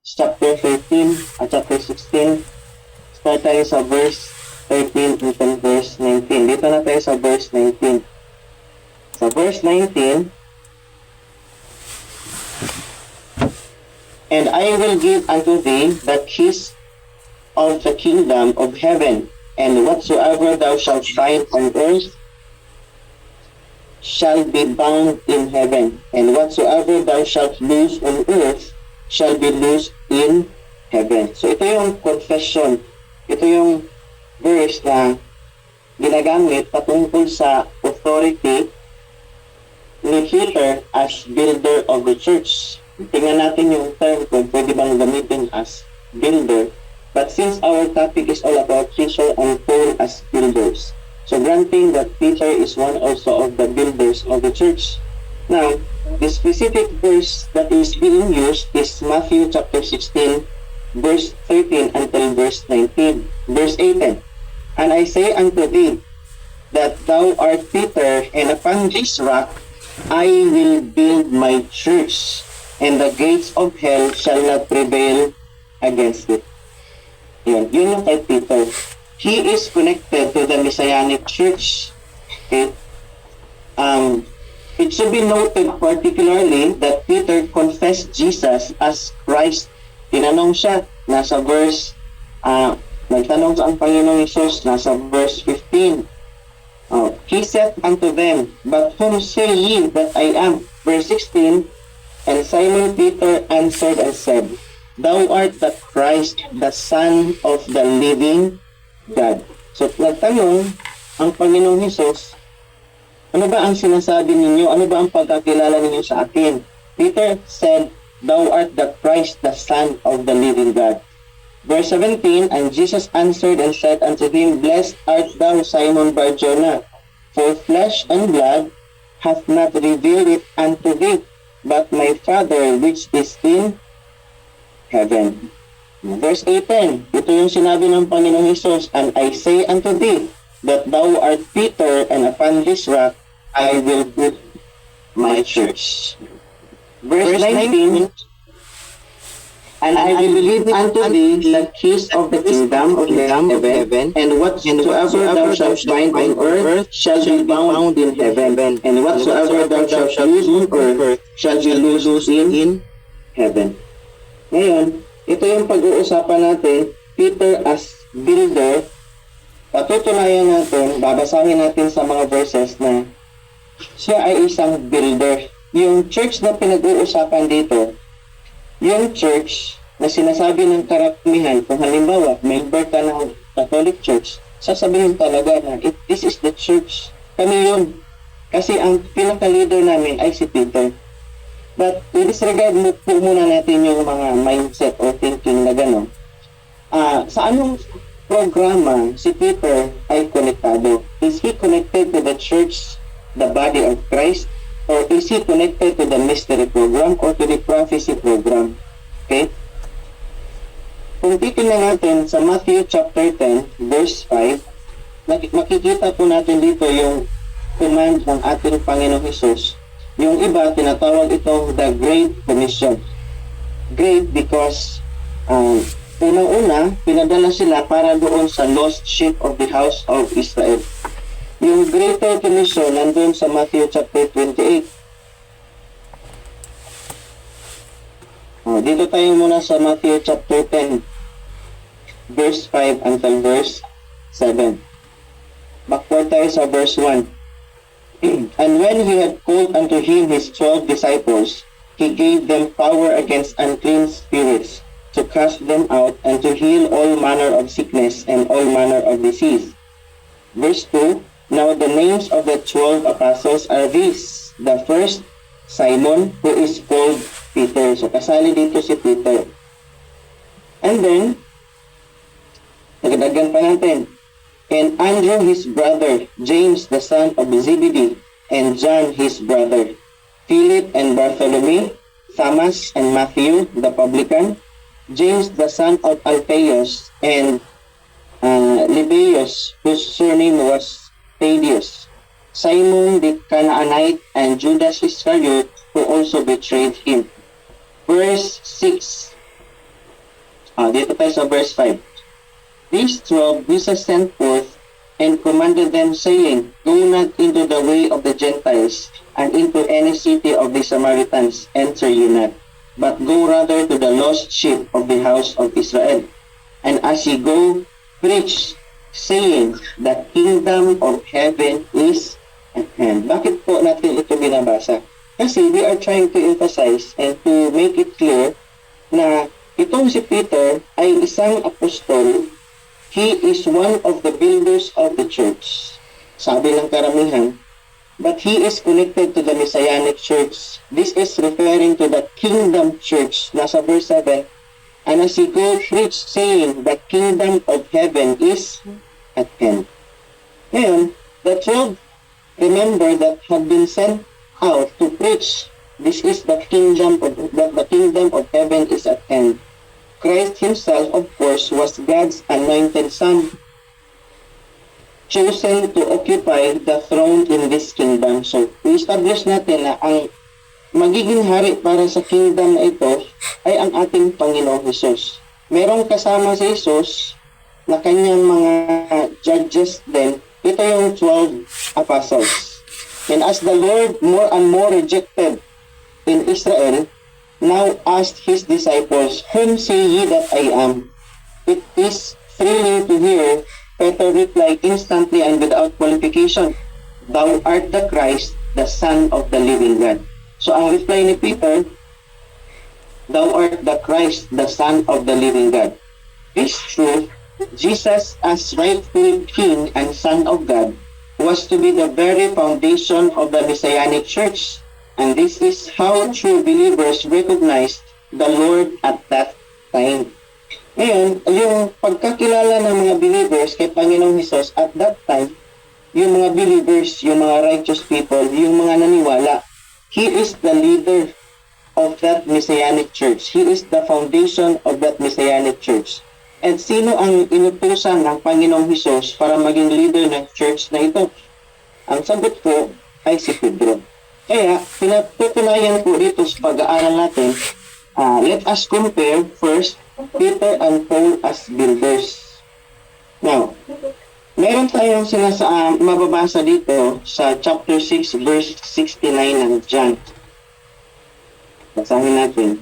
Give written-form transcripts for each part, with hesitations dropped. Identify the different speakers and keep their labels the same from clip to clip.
Speaker 1: chapter 13 at chapter 16. Start tayo sa verse 13 until verse 19. Dito na tayo sa verse 19. Sa verse 19, and I will give unto thee the keys of the kingdom of heaven, and whatsoever thou shalt bind on earth shall be bound in heaven, and whatsoever thou shalt loose on earth shall be loosed in heaven. So ito yung confession. Ito yung verse na ginagamit patungkol sa authority ni Peter as builder of the church. Tingnan natin yung term kung pwede bang gamitin as builder. But since our topic is all about Peter and Paul as builders, so granting that Peter is one also of the builders of the church. Now, the specific verse that is being used is Matthew chapter 16, verse 13 until verse 19. Verse 18, and I say unto thee, that thou art Peter, and upon this rock I will build my church, and the gates of hell shall not prevail against it. Yun yung kay Peter. He is connected to the Messianic Church. Okay? It should be noted particularly that Peter confessed Jesus as Christ. Tinanong siya, nasa verse, nagtanong sa ang Panginoong Hesus, nasa verse 15. He said unto them, but whom say ye that I am? Verse 16, and Simon Peter answered and said, thou art the Christ, the Son of the living God. So, nagtanong ang Panginoong Hesus, ano ba ang sinasabi ninyo? Ano ba ang pagkakilala ninyo sa akin? Peter said, thou art the Christ, the Son of the living God. Verse 17, and Jesus answered and said unto him, blessed art thou, Simon Bar-Jonah, for flesh and blood hath not revealed it unto thee, but my Father which is in heaven. Verse 18, ito yung sinabi ng Panginoong Hesus, and I say unto thee, that thou art Peter, and upon this rock I will build my church. Verse 19, and I will give unto thee the keys of the kingdom of heaven, and whatsoever thou shalt bind on earth shall be bound in heaven, and whatsoever thou shalt loose on earth shall be loosed in heaven. Ngayon, ito yung pag-uusapan natin, Peter as builder. Patutunayan natin, babasahin natin sa mga verses na siya ay isang builder. Yung church na pinag-uusapan dito, yung church na sinasabi ng karamihan, kung halimbawa, member ka ng Catholic Church, sasabihin talaga na, this is the church. Kami yun. Kasi ang pinaka-leader namin ay si Peter. But i-disregard po muna natin yung mga mindset or thinking na gano'n. Sa anong programa si Peter ay konektado? Is he connected to the church, the body of Christ? Or is he connected to the mystery program or to the prophecy program? Okay? Kung titingnan natin sa Matthew chapter 10, verse 5, makikita po natin dito yung command ng ating Panginoong Hesus. Yung iba, tinatawag itong the Great Commission. Great because unang-una, pinadala sila para doon sa lost sheep of the house of Israel. Yung Greater Commission nandun sa Matthew chapter 28. Dito tayo muna sa Matthew chapter 10, verse 5 until verse 7. Backward tayo sa verse 1. And when he had called unto him his 12 disciples, he gave them power against unclean spirits, to cast them out, and to heal all manner of sickness and all manner of disease. Verse 2, now the names of the 12 apostles are these. The first, Simon, who is called Peter. So kasali dito si Peter. And then, nagdagdagan pa natin. And Andrew his brother, James the son of Zebedee, and John his brother, Philip and Bartholomew, Thomas and Matthew the publican, James the son of Alphaeus, and Lebbaeus, whose surname was Thaddeus, Simon the Canaanite, and Judas Iscariot, who also betrayed him. Verse 6, Dito tayo sa verse 5. These 12 Jesus sent forth and commanded them, saying, Go not into the way of the Gentiles, and into any city of the Samaritans enter ye not, but go rather to the lost sheep of the house of Israel. And as ye go, preach, saying, The kingdom of heaven is at hand. Bakit po natin ito binabasa? Kasi we are trying to emphasize and to make it clear na itong si Peter ay isang apostol. He is one of the builders of the church. Sabi ng karamihan, but he is connected to the Messianic church. This is referring to the kingdom church. Nasa verse 7, and as he go preach, saying, the kingdom of heaven is at hand. Ngayon, the 12, remember, that have been sent out to preach. This is the kingdom of heaven is at hand. Christ himself, of course, was God's anointed son, chosen to occupy the throne in this kingdom. So, i-establish natin na ang magiging hari para sa kingdom na ito ay ang ating Panginoong Hesus. Merong kasama si Hesus na kanyang mga judges din. Ito yung 12 apostles. And as the Lord more and more rejected in Israel, now asked his disciples, Whom say ye that I am? It is thrilling to hear Peter reply instantly and without qualification, Thou art the Christ, the Son of the living God. So ang reply ni Peter, Thou art the Christ, the Son of the living God. This truth, Jesus as rightful King and Son of God, was to be the very foundation of the Messianic Church. And this is how true believers recognized the Lord at that time. Ngayon, yung pagkakilala ng mga believers kay Panginoong Hesus at that time, yung mga believers, yung mga righteous people, yung mga naniwala, He is the leader of that Messianic church. He is the foundation of that Messianic church. And sino ang inutusan ng Panginoong Hesus para maging leader ng church na ito? Ang sagot po ay si Pedro. Kaya, pinatutunayan po dito sa pag-aaral natin, let us compare first Peter and Paul as builders. Now, meron tayong mababasa dito sa chapter 6 verse 69 ng John. Basahin natin.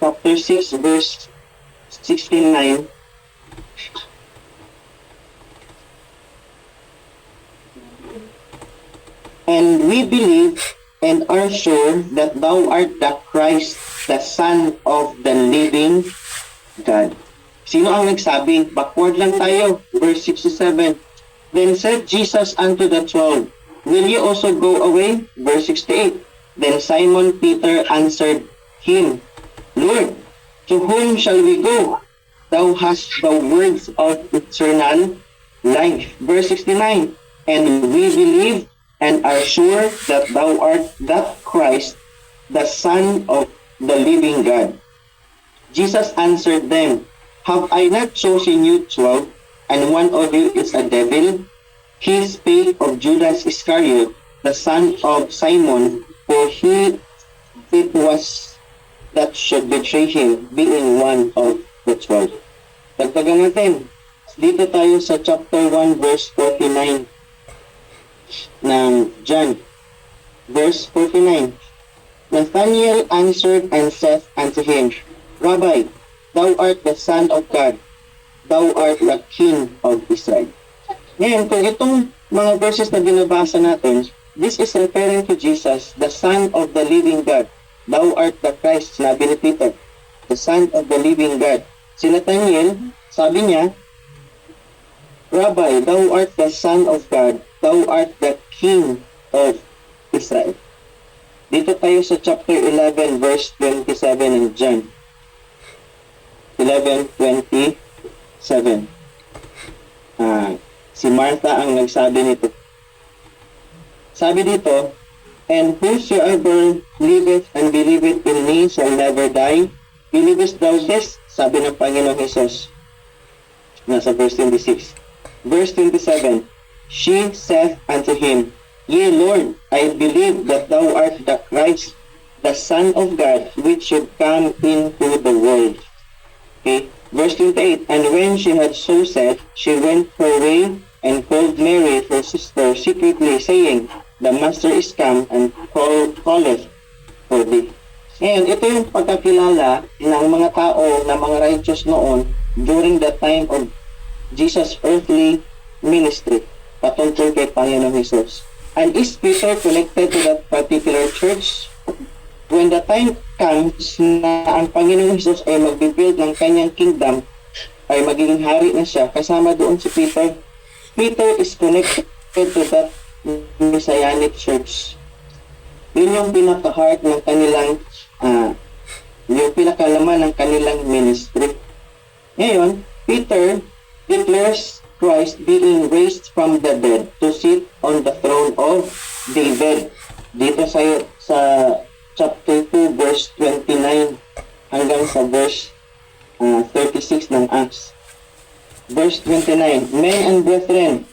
Speaker 1: Chapter 6 verse 69. And we believe and are sure that thou art the Christ, the Son of the living God. Sino ang nagsabi? Backward lang tayo. Verse 67. Then said Jesus unto the 12, Will you also go away? Verse 68. Then Simon Peter answered him, Lord, to whom shall we go? Thou hast the words of eternal life. Verse 69. And we believe and are sure that thou art that Christ, the Son of the living God. Jesus answered them, Have I not chosen you 12, and one of you is a devil? He spake of Judas Iscariot, the son of Simon, for he it was that should betray him, being one of the 12. Dagdagan natin. Dito tayo sa chapter 1, verse 49. ng John, verse 49. Nathanael answered and said unto him, Rabbi, thou art the Son of God, thou art the King of Israel. Ngayon, kung itong mga verses na binabasa natin, this is referring to Jesus, the Son of the living God. Thou art the Christ, sinabi ni Peter, the Son of the living God. Si Nathanael, sabi niya, Rabbi, thou art the Son of God, thou art the King of Israel. Dito tayo sa chapter 11, verse 27 ng John. 11:27. Si Martha ang nagsabi nito. Sabi dito, And whosoever liveth and believeth in me shall never die. Believest thou this? Sabi ng Panginoong Hesus. Nasa verse 26. Verse 27, She saith unto him, Yea, Lord, I believe that thou art the Christ, the Son of God, which should come into the world. Okay, verse 28, and when she had so said, she went her way and called Mary, her sister, secretly, saying, the master is come and calleth for thee. Ngayon, ito yung pagkakilala ng mga tao na mga righteous noon during the time of Jesus' earthly ministry patungkol kay Panginoong Jesus. And is Peter connected to that particular church? When the time comes na ang Panginoong Jesus ay magbibuild ng kanyang kingdom, ay magiging hari na siya, kasama doon si Peter. Peter is connected to that Messianic church. Yun yung pinaka-heart ng kanilang, yung pinakalaman ng kanilang ministry. Ngayon, Peter declares Christ being raised from the dead to sit on the throne of David. Dito sa chapter 2, verse 29 hanggang sa verse 36 ng Acts. Verse 29, men and brethren,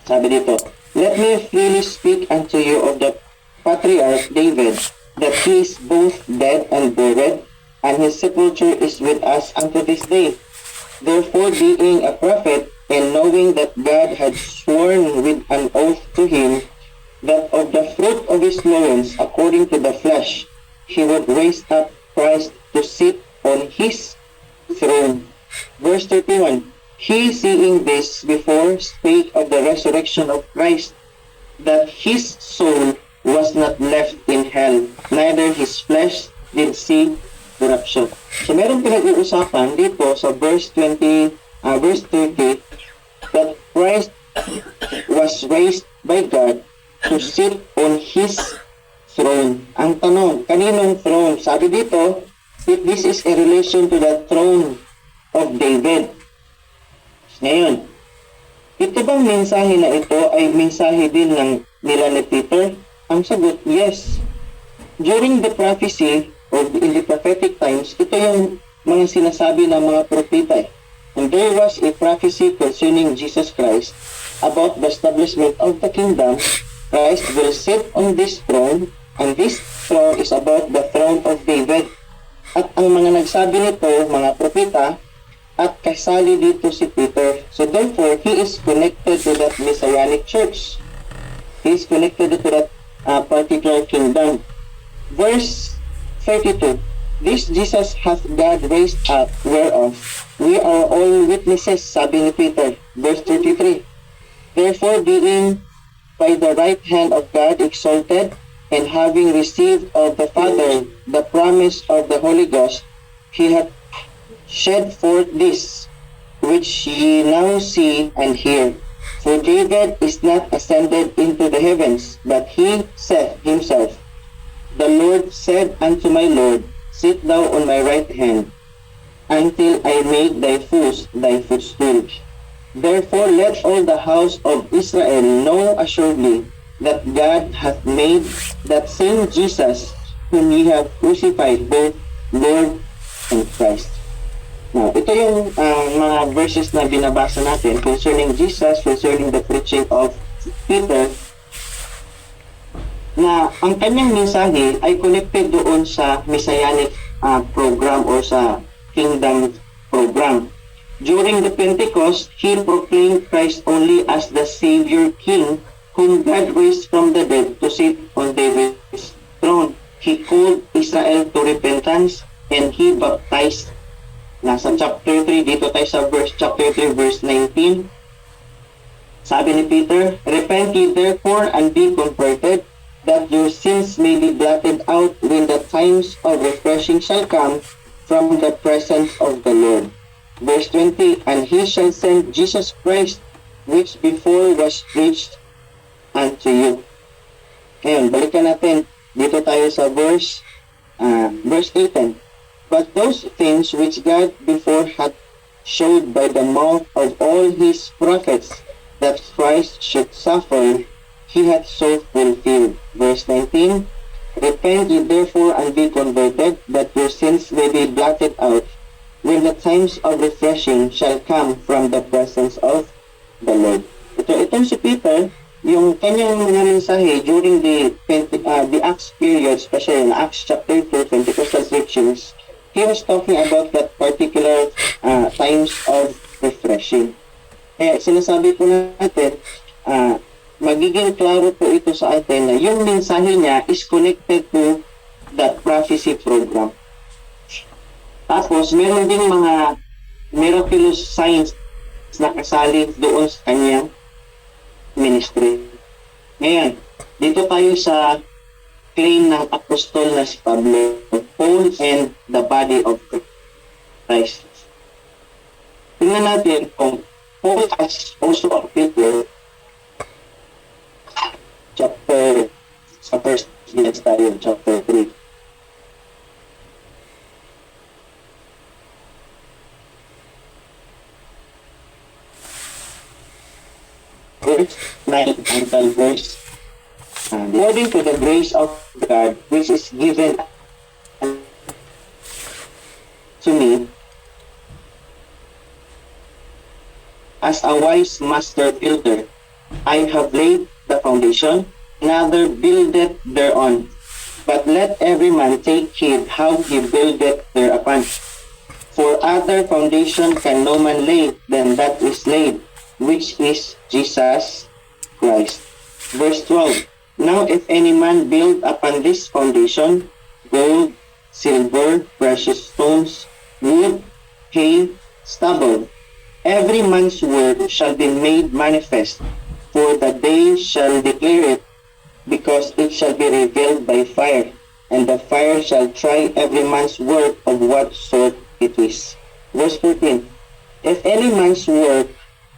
Speaker 1: sabi dito, let me freely speak unto you of the patriarch David, that he is both dead and buried, and his sepulchre is with us unto this day. Therefore, being a prophet, and knowing that God had sworn with an oath to him, that of the fruit of his loins, according to the flesh, he would raise up Christ to sit on his throne. Verse 31, he seeing this before spake of the resurrection of Christ, that his soul was not left in hell, neither his flesh did see corruption. So meron pinag-uusapan dito sa verse 30, that Christ was raised by God to sit on his throne. Ang tanong, kaninong throne? Sabi dito, this is a relation to the throne of David. Ngayon, ito bang mensahe na ito ay mensahe din ng nila ni Peter? Ang sagot, yes. During the prophecy or in the prophetic times, ito yung mga sinasabi ng mga propeta. And there was a prophecy concerning Jesus Christ about the establishment of the kingdom. Christ will sit on this throne, and this throne is about the throne of David. At ang mga nagsabi nito, mga propeta, at kasali dito si Peter. So therefore, he is connected to that Messianic church. He is connected to that particular kingdom. Verse 32, this Jesus hath God raised up, whereof we are all witnesses, sabi ni Peter. Verse 33, therefore being by the right hand of God exalted, and having received of the Father the promise of the Holy Ghost, he hath shed forth this, which ye now see and hear. For David is not ascended into the heavens, but he said himself, the Lord said unto my Lord, sit thou on my right hand, until I make thy foes thy footstool. Therefore let all the house of Israel know assuredly that God hath made that same Jesus whom ye have crucified both Lord and Christ. Now, ito yung mga verses na binabasa natin concerning Jesus, concerning the preaching of Peter, na ang kanyang mensahe ay connected doon sa Messianic program or sa Kingdom program. During the Pentecost, he proclaimed Christ only as the Savior King whom God raised from the dead to sit on David's throne. He called Israel to repentance and he baptized. Nasa chapter 3, dito tayo sa chapter 3, verse 19. Sabi ni Peter, repent ye therefore and be converted, that your sins may be blotted out when the times of refreshing shall come from the presence of the Lord. Verse 20, and he shall send Jesus Christ, which before was preached unto you. Ngayon, balikan natin. Dito tayo sa verse 18. But those things which God before had showed by the mouth of all his prophets that Christ should suffer, he hath so fulfilled. Verse 19, repent ye therefore and be converted, that your sins may be blotted out, when the times of refreshing shall come from the presence of the Lord. Itong si Peter, yung kanyang mga mensahe during the Acts period, especially in Acts chapter 2, Pentecostal preachings, he was talking about that particular times of refreshing. Kaya sinasabi po natin, magiging klaro po ito sa atin na yung mensahe niya is connected to that prophecy program. Tapos, meron ding mga miraculous signs na kasali doon sa kanyang ministry. Ngayon, dito tayo sa claim ng apostol na si Pablo, Paul and the body of Christ. Tingnan natin kung Paul has also a Peter, chapter, sa first tayo, chapter 3. Verse 9 until verse according to the grace of God which is given to me as a wise master builder, I have laid the foundation, another buildeth thereon. But let every man take heed how he buildeth thereupon. For other foundation can no man lay than that is laid, which is Jesus Christ. Verse 12. Now if any man build upon this foundation, gold, silver, precious stones, wood, hay, stubble, every man's work shall be made manifest, for the day shall declare it, because it shall be revealed by fire, and the fire shall try every man's work of what sort it is. Verse 14. If any man's work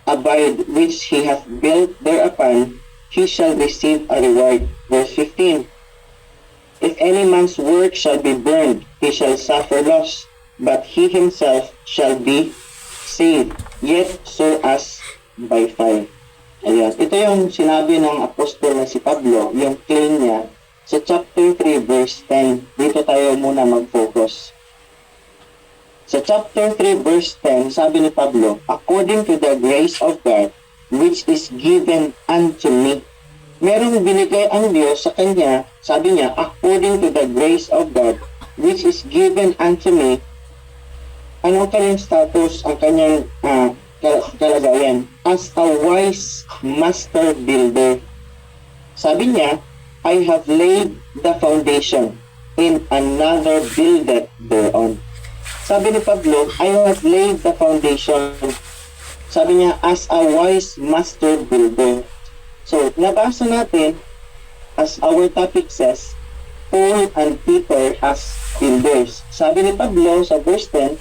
Speaker 1: abide which he hath built thereupon, he shall receive a reward. Verse 15. If any man's work shall be burned, he shall suffer loss, but he himself shall be saved, yet so as by fire. Ayan. Ito yung sinabi ng apostol na si Pablo, yung claim niya sa chapter 3 verse 10. Dito tayo muna mag-focus. Sa chapter 3 verse 10, sabi ni Pablo, according to the grace of God, which is given unto me. Merong binigay ang Diyos sa kanya, sabi niya, according to the grace of God, which is given unto me. Anong kanyang status, ang kanyang kalagayan? As a wise master builder. Sabi niya, I have laid the foundation, and another buildeth thereon. Sabi ni Pablo, I have laid the foundation. Sabi niya, as a wise master builder. So, nabasa natin, as our topic says, Paul and Peter as builders. Sabi ni Pablo sa verse 10,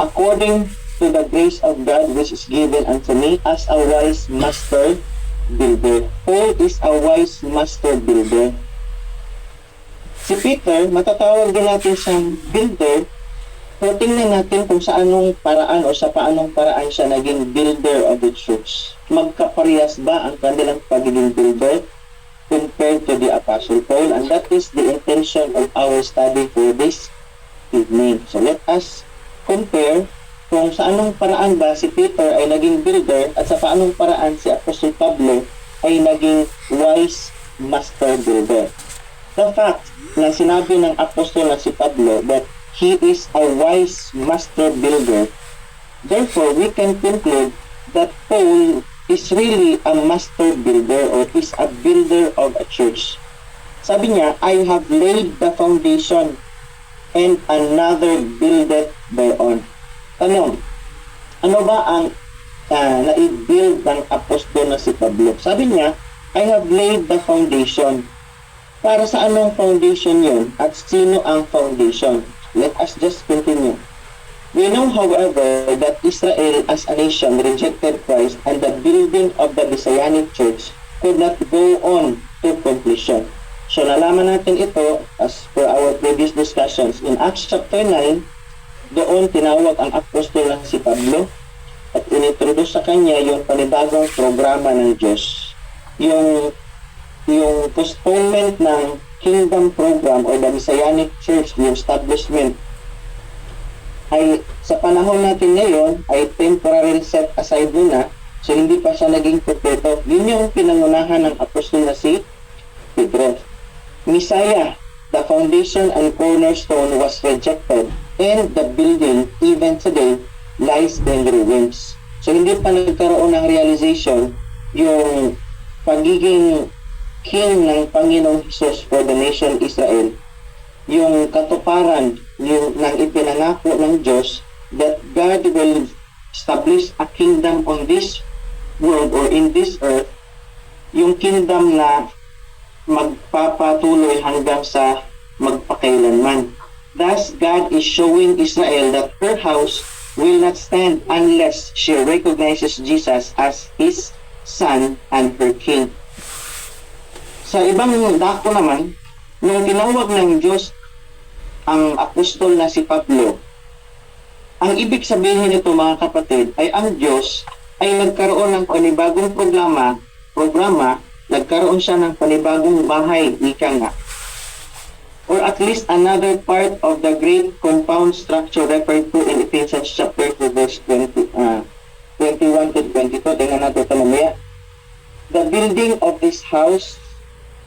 Speaker 1: according to the grace of God which is given unto me as a wise master builder. Paul is a wise master builder. Si Peter, matatawag din natin siyang builder. So, tingnan natin kung sa anong paraan o sa paanong paraan siya naging builder of the church. Magkaparehas ba ang kanilang pagiging builder compared to the Apostle Paul? And that is the intention of our study for this evening. So, let us compare kung sa anong paraan ba si Peter ay naging builder at sa paanong paraan si Apostle Pablo ay naging wise master builder. The fact na sinabi ng Apostle na si Pablo that he is a wise master builder. Therefore, we can conclude that Paul is really a master builder or is a builder of a church. Sabi niya, I have laid the foundation and another buildeth thereon. Tanong, ano ba ang na-build ng apostol na si Pablo? Sabi niya, I have laid the foundation. Para sa anong foundation yun? At sino ang foundation? Let us just continue. We know, however, that Israel as a nation rejected Christ and the building of the Messianic Church could not go on to completion. So, nalaman natin ito as per our previous discussions. In Acts chapter 9, doon tinawag ang apostol na si Pablo at inintroduce sa kanya yung panibagong programa ng Diyos. Yung postponement ng kingdom program or the Messianic Church, yung establishment, ay sa panahon natin ngayon ay temporary set aside muna, so hindi pa siya naging kompleto. Yun yung pinangunahan ng apostol na si Pedro. Messiah, the foundation and cornerstone was rejected, and the building even today lies in ruins. So hindi pa nagkaroon ng realization yung pagiging king ng Panginoong Hesus for the nation Israel, yung katuparan ng ipinangako ng Diyos that God will establish a kingdom on this world or in this earth, yung kingdom na magpapatuloy hanggang sa magpakailanman. Thus, God is showing Israel that her house will not stand unless she recognizes Jesus as His Son and her King. Sa ibang dako naman, nung tinawag ng Diyos ang apostol na si Pablo, ang ibig sabihin nito mga kapatid ay ang Diyos ay nagkaroon ng panibagong programa, nagkaroon siya ng panibagong bahay, ika nga. Or at least another part of the great compound structure referred to in Ephesians chapter 2 verse 21 to 22. Tingnan natin ito mamaya. The building of this house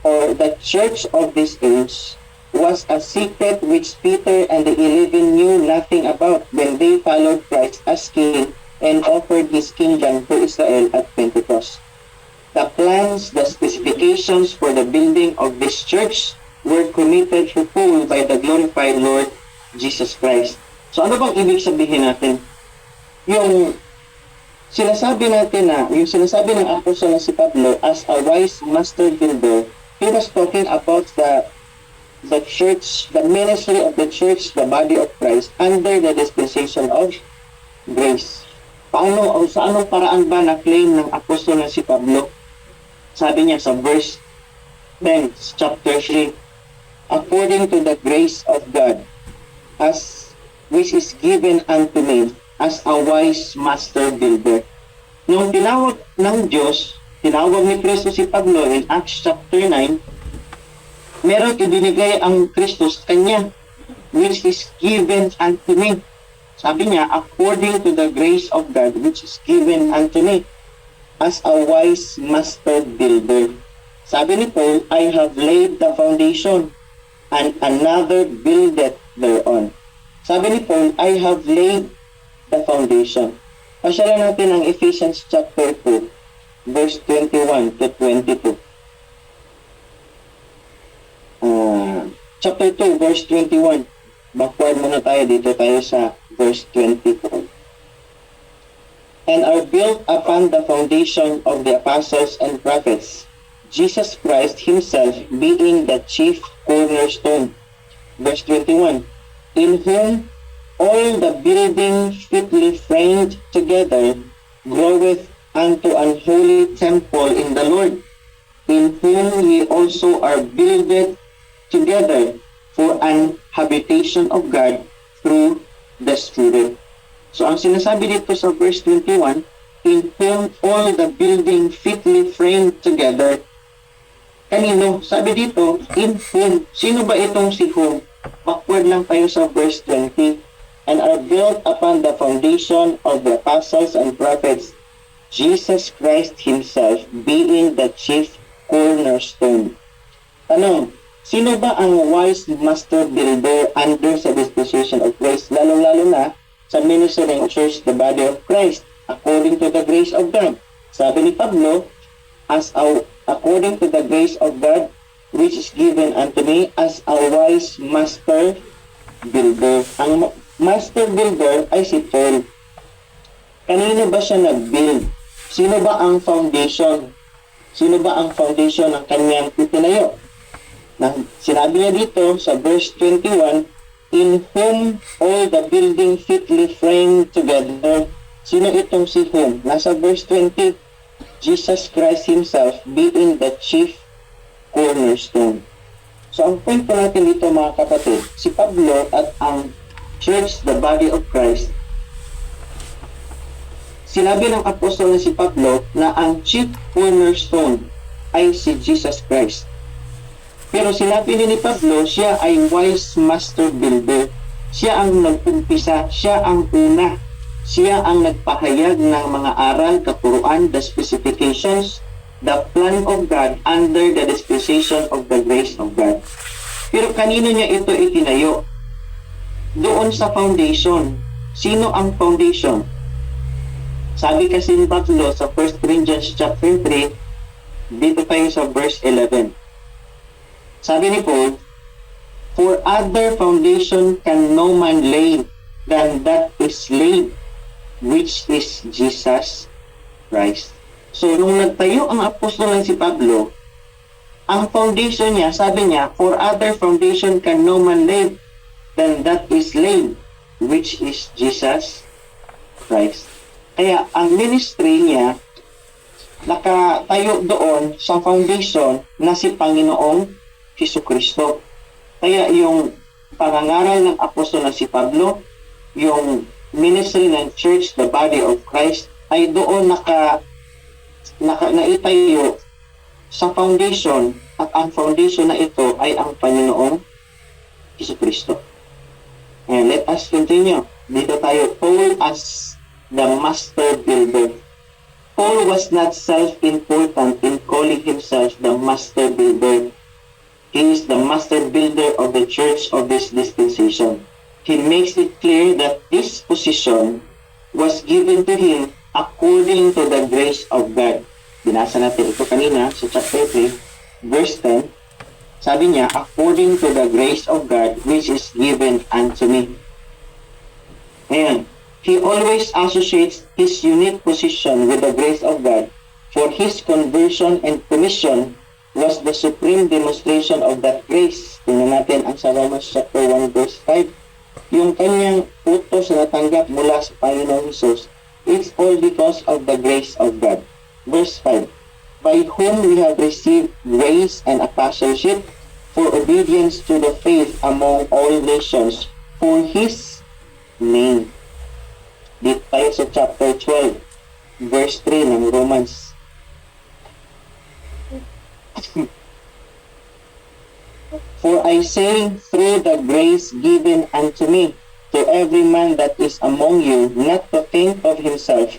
Speaker 1: or the church of this age was a secret which Peter and the 11 knew nothing about when they followed Christ as king and offered his kingdom to Israel at Pentecost. The plans, the specifications for the building of this church were committed to full by the glorified Lord Jesus Christ. So ano bang ibig sabihin natin? Yung sinasabi ng apostol na si Pablo as a wise master builder, he was talking about the church, the ministry of the church, the body of Christ under the dispensation of grace. Paano o sa anong paraan ba na-claim ng apostol na si Pablo? Sabi niya sa verse 10, chapter 3, according to the grace of God, as which is given unto me as a wise master builder. Nung tinawag ng Diyos, tinawag ni Kristo si Pablo in Acts chapter 9, meron ibinigay ang Kristo sa kanya, which is given unto me. Sabi niya, according to the grace of God, which is given unto me, as a wise master builder. Sabi ni Paul, I have laid the foundation, and another buildeth thereon. Sabi ni Paul, I have laid the foundation. Pasyalan natin ang Ephesians chapter 2, verse 21 to 22. Chapter 2, verse 21. Backward muna tayo, dito tayo sa verse 24. And are built upon the foundation of the apostles and prophets, Jesus Christ Himself being the chief cornerstone. Verse 21, in whom all the building fitly framed together groweth unto an holy temple in the Lord, in whom ye also are builded together for an habitation of God through the Spirit. So ang sinasabi dito sa verse 21, in whom all the building fitly framed together. Kanino? Sabi dito, in whom. Sino ba itong si whom? Backward lang tayo sa verse 20. And are built upon the foundation of the apostles and prophets, Jesus Christ Himself being the chief cornerstone. Tanong, sino ba ang wise master builder under sa dispensation of Christ? Lalo-lalo na sa ministry ng church, the body of Christ, according to the grace of God. Sabi ni Pablo, according to the grace of God, which is given unto me as a wise master builder. Ang master builder ay si Paul. Kanino ba siya nag-build? Sino ba ang foundation? Sino ba ang foundation ng kanyang itinayo? Sinabi niya dito sa verse 21, in whom all the building fitly framed together. Sino itong si whom? Nasa verse 20, Jesus Christ Himself being the chief cornerstone. So ang point po natin dito mga kapatid, si Pablo at ang church, the body of Christ, sinabi ng apostol na si Pablo na ang chief cornerstone ay si Jesus Christ. Pero sinabi ni Pablo, siya ay wise master builder. Siya ang nag-umpisa, siya ang una. Siya ang nagpahayag ng mga aral, katuruan, the specifications, the plan of God under the dispensation of the grace of God. Pero kanino niya ito itinayo? doon sa foundation. Sino ang foundation? Sabi kasi ni Pablo sa 1 Corinthians chapter 3, dito tayo sa verse 11. Sabi ni Paul, "For other foundation can no man lay than that is laid, which is Jesus Christ." So, nung nagtayo ang apostolan si Pablo, ang foundation niya, sabi niya, "For other foundation can no man lay than that is laid, which is Jesus Christ." Kaya ang ministry niya nakatayo doon sa foundation na si Panginoong Jesucristo. Kaya yung pangangaral ng apostol na si Pablo, yung ministry ng church, the body of Christ, ay doon naitayo sa foundation, at ang foundation na ito ay ang Panginoong Jesucristo. And let us continue. Dito tayo, Paul as the master builder. Paul was not self-important in calling himself the master builder. He is the master builder of the church of this dispensation. He makes it clear that this position was given to him according to the grace of God. Binasa natin ito kanina sa chapter 3, verse 10. Sabi niya, according to the grace of God which is given unto me. Ayan. He always associates his unique position with the grace of God, for his conversion and commission was the supreme demonstration of that grace. Tingnan natin ang sa Romans chapter 1 verse 5. Yung kanyang utos na natanggap mula sa Panginoong Hesus, it's all because of the grace of God. Verse 5, by whom we have received grace and apostleship for obedience to the faith among all nations for his name. Dito tayo sa chapter 12, verse 3 ng Romans. For I say, through the grace given unto me, to every man that is among you, not to think of himself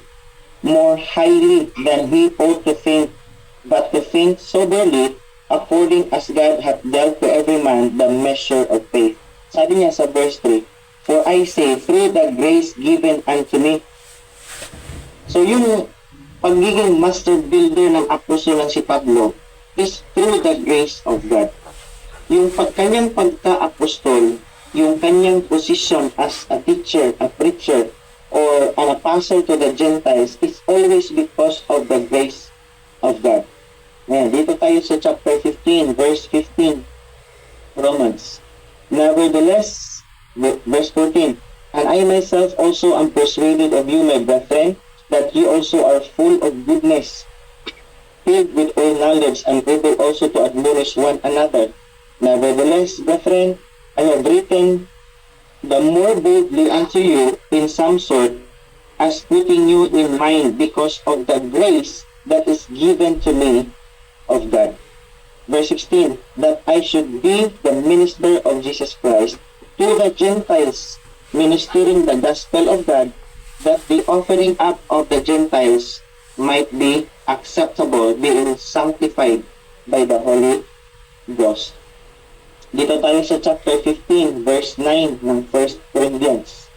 Speaker 1: more highly than he ought to think, but to think soberly, according as God hath dealt to every man the measure of faith. Sabi niya sa verse 3, for I say, through the grace given unto me. So yung pagiging master builder ng apostolan si Pablo is through the grace of God. Yung kanyang pagka-apostol, yung kanyang position as a teacher, a preacher, or an apostle to the Gentiles is always because of the grace of God. Ayan, dito tayo sa chapter 15, verse 15, Romans. Nevertheless, verse 14, and I myself also am persuaded of you, my brethren, that you also are full of goodness, filled with all knowledge, and able also to admonish one another. Nevertheless, brethren, I have written the more boldly unto you in some sort, as putting you in mind because of the grace that is given to me of God. Verse 16, that I should be the minister of Jesus Christ to the Gentiles, ministering the gospel of God, that the offering up of the Gentiles might be acceptable, being sanctified by the Holy Ghost. Dito tayo sa chapter 15, verse 9 ng 1 Corinthians.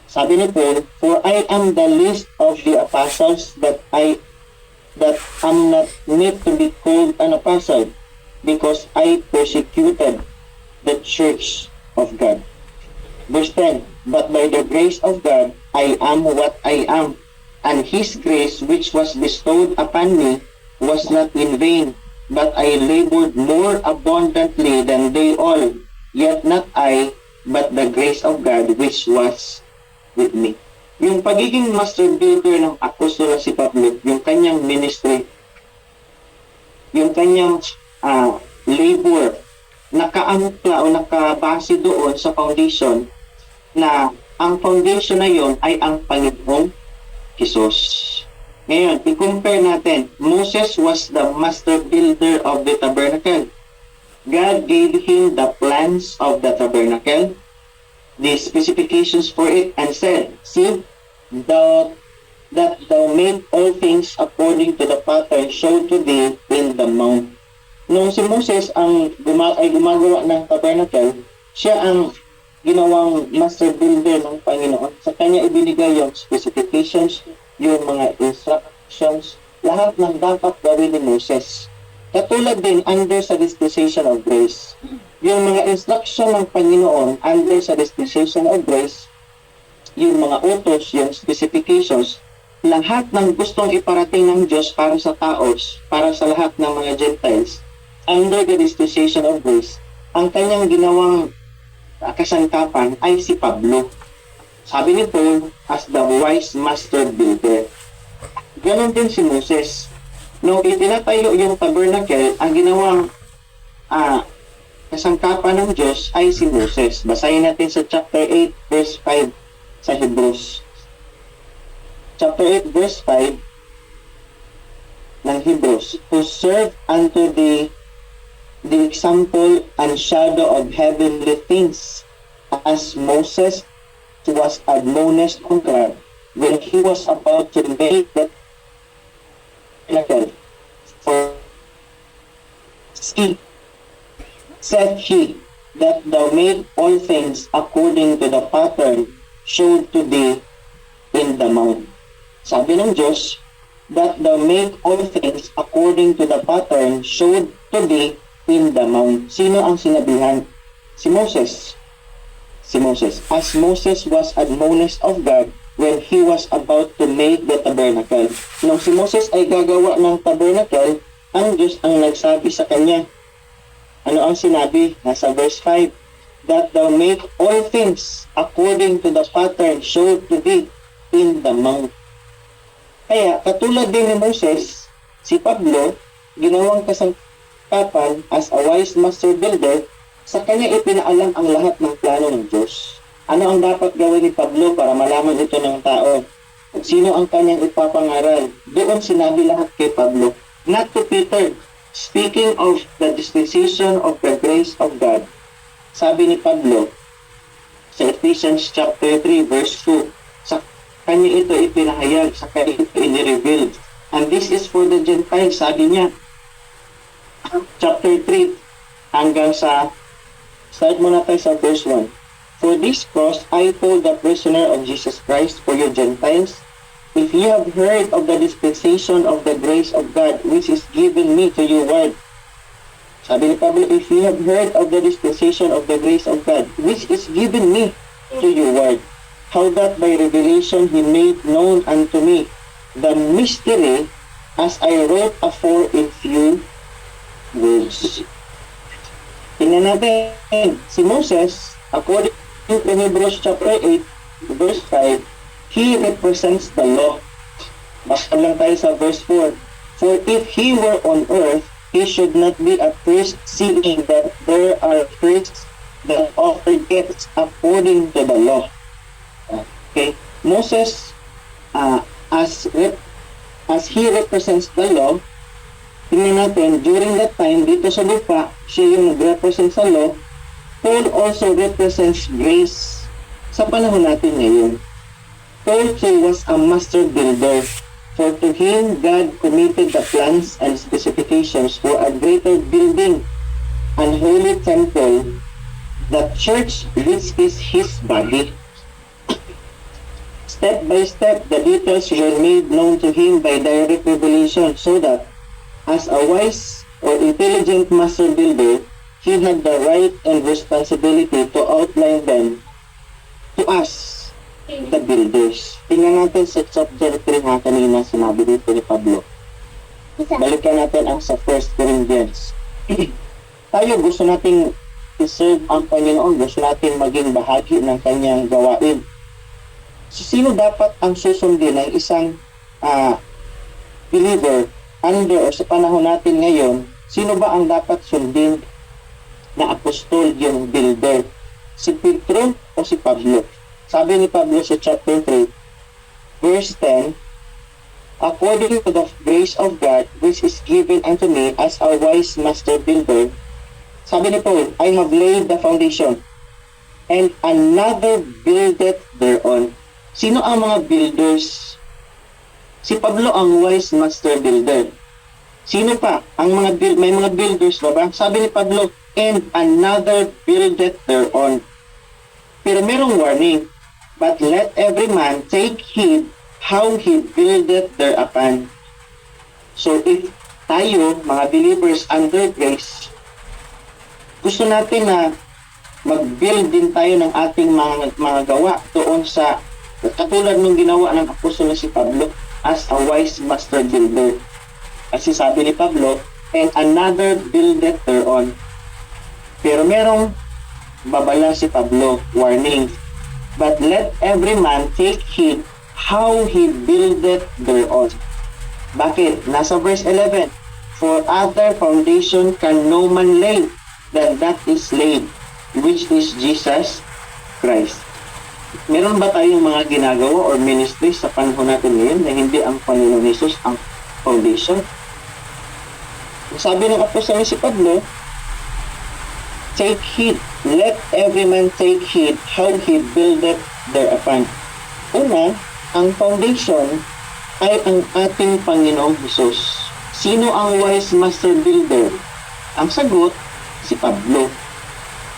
Speaker 1: Sabi ni Paul, for I am the least of the apostles that am not meet to be called an apostle, because I persecuted the church of God. Verse 10, but by the grace of God, I am what I am, and his grace which was bestowed upon me was not in vain, but I labored more abundantly than they all, yet not I, but the grace of God which was with me. Yung pagiging master builder ng apostol si Pablo, yung kanyang ministry, yung kanyang labor, nakaampla o nakabase doon sa foundation na ang foundation na yon ay ang Panginoong Hesus. Ngayon, i-compare natin. Moses was the master builder of the tabernacle. God gave him the plans of the tabernacle, the specifications for it, and said, see, that thou make all things according to the pattern shown to thee in the mount. Nung si Moses ang gumagawa ng tabernacle, siya ang ginawang master builder ng Panginoon. Sa kanya ibinigay yung specifications, yung mga instructions, lahat ng dapat gawin ni Moses. Katulad din under sa dispensation of grace. Yung mga instruction ng Panginoon under sa dispensation of grace, yung mga utos, yung specifications, lahat ng gustong iparating ng Diyos para sa taos, para sa lahat ng mga Gentiles, under the dispensation of grace, ang kanyang ginawang kasangkapan ay si Pablo. Sabi ni Paul, as the wise master builder. Ganon din si Moses. Nung itinatayo yung tabernacle, ang ginawang kasangkapan ng Diyos ay si Moses. Basahin natin sa chapter 8, verse 5 sa Hebrews. Chapter 8, verse 5 ng Hebrews. Who serve unto the example and shadow of heavenly things, as Moses was admonished on God when he was about to make the tabernacle. For said he, that thou make all things according to the pattern showed to thee in the mount. Sabi ng Diyos, that thou make all things according to the pattern showed to thee in the mount. Sino ang sinabihan? Si Moses. Si Moses. As Moses was admonished of God when he was about to make the tabernacle. Nung si Moses ay gagawa ng tabernacle, ang Diyos ang nagsabi sa kanya. Ano ang sinabi? Nasa verse 5. That thou make all things according to the pattern showed to thee in the mount. Kaya, katulad din ni Moses, si Pablo, ginawang kasangkapan as a wise master builder, sa kanya ipinaalam ang lahat ng plano ng Diyos. Ano ang dapat gawin ni Pablo para malaman ito ng tao? Sino ang kanyang ipapangaral? Doon sinabi lahat kay Pablo. Not to Peter. Speaking of the dispensation of the grace of God, sabi ni Pablo sa Ephesians chapter 3 verse 2, sa kanya ito ipinahayag, sa kanya ito inireveal. And this is for the Gentiles, sabi niya. Chapter 3 hanggang sa, start muna tayo sa verse 1. For this cause I, Paul, the prisoner of Jesus Christ, for you Gentiles, if ye have heard of the dispensation of the grace of God, which is given me to you word. Sabi ni Pablo, if ye have heard of the dispensation of the grace of God, which is given me to you word, how that by revelation he made known unto me the mystery, as I wrote afore in few words. Tingnan natin, si Moses, according to Hebrews chapter 8, verse 5, he represents the law. Basta lang tayo sa verse 4. For if he were on earth, he should not be a priest, seeing that there are priests that offer gifts according to the law. Okay, Moses, as he represents the law, tingnan natin, during that time, dito sa lupa, siya yung nag-represent sa law. Paul also represents grace sa panahon natin ngayon. Paul too was a master builder, for to him God committed the plans and specifications for a greater building, an holy temple, the church which is his body. Step by step, the details were made known to him by direct revelation, so that, as a wise or intelligent master builder, he had the right and responsibility to outline them to us, the builders. Tingnan natin sa chapter 3 nga kanina sinabi dito ni Pablo. Balikan natin ang sa 1 Corinthians. Tayo gusto nating i-serve ang Panginoon, gusto nating maging bahagi ng kanyang gawain. So, sino dapat ang susundin ng isang believer under o sa panahon natin ngayon? Sino ba ang dapat sundin na apostol, yung builder? Si Pedro o si Pablo? Sabi ni Pablo sa chapter 3, verse 10, according to the grace of God, which is given unto me as a wise master builder, sabi ni Paul, I have laid the foundation, and another buildeth thereon. Sino ang mga builders? Si Pablo ang wise master builder. Sino pa? Ang mga may mga builders ba ba? Sabi ni Pablo, and another buildeth thereon. Pero merong warning. But let every man take heed how he buildeth thereupon. So if tayo, mga believers under grace, gusto natin na mag-build din tayo ng ating mga gawa doon sa katulad ng ginawa ng apostol na si Pablo as a wise master builder. Kasi sabi ni Pablo, and another buildeth thereon. Pero merong babala si Pablo, warning. But let every man take heed how he buildeth thereon. Bakit? Nasa verse 11. For other foundation can no man lay than that is laid, which is Jesus Christ. Meron ba tayong mga ginagawa or ministry sa panahon natin ngayon na hindi ang Panginoon Jesus ang foundation? Sabi ng apostol ni si Pablo, take heed, let every man take heed how he buildeth thereupon. Una, ang foundation ay ang ating Panginoong Jesus. Sino ang wise master builder? Ang sagot, si Pablo.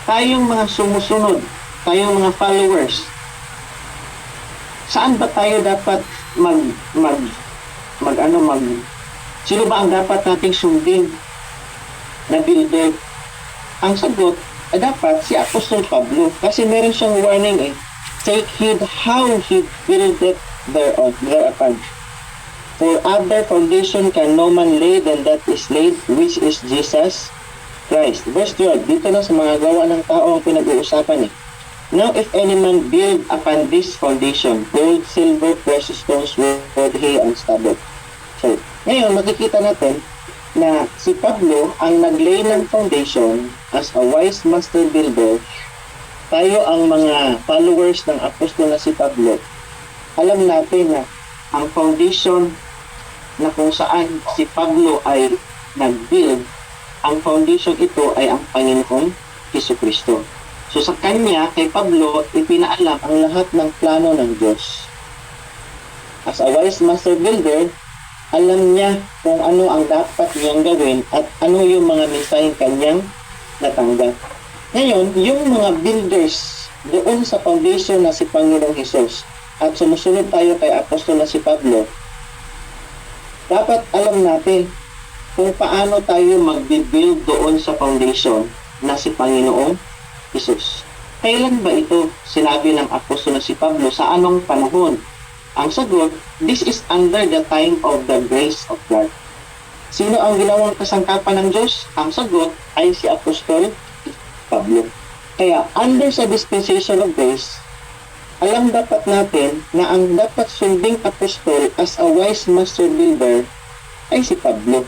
Speaker 1: Tayong mga sumusunod, tayong mga followers, saan ba tayo dapat sino ba ang dapat nating sundin na builder? Ang sagot ay dapat si Apostol Pablo kasi meron siyang warning take heed how he buildeth thereupon. For other foundation can no man lay than that is laid, which is Jesus Christ. Verse 12, dito na sa mga gawa ng tao ang pinag-uusapan Now if any man build upon this foundation, gold, silver, precious stones, wood, hay, and stubble. So, ngayon makikita natin na si Pablo ang naglay ng foundation as a wise master builder. Tayo ang mga followers ng apostol na si Pablo. Alam natin na ang foundation na kung saan si Pablo ay nag-build, ang foundation ito ay ang Panginoong Jesucristo. So sa kanya, kay Pablo, ipinaalam ang lahat ng plano ng Diyos. As a wise master builder, alam niya kung ano ang dapat niyang gawin at ano yung mga mensaheng kanyang natanggap. Ngayon, yung mga builders doon sa foundation na si Panginoong Hesus at sumusunod tayo kay apostol na si Pablo, dapat alam natin kung paano tayo mag-build doon sa foundation na si Panginoong Hesus. Kailan ba ito sinabi ng apostol na si Pablo? Sa anong panahon? Ang sagot, this is under the time of the grace of God. Sino ang ginawang kasangkapan ng Diyos? Ang sagot ay si Apostol Pablo. Kaya under sa dispensation of grace, alam dapat natin na ang dapat sunding apostol as a wise master builder ay si Pablo.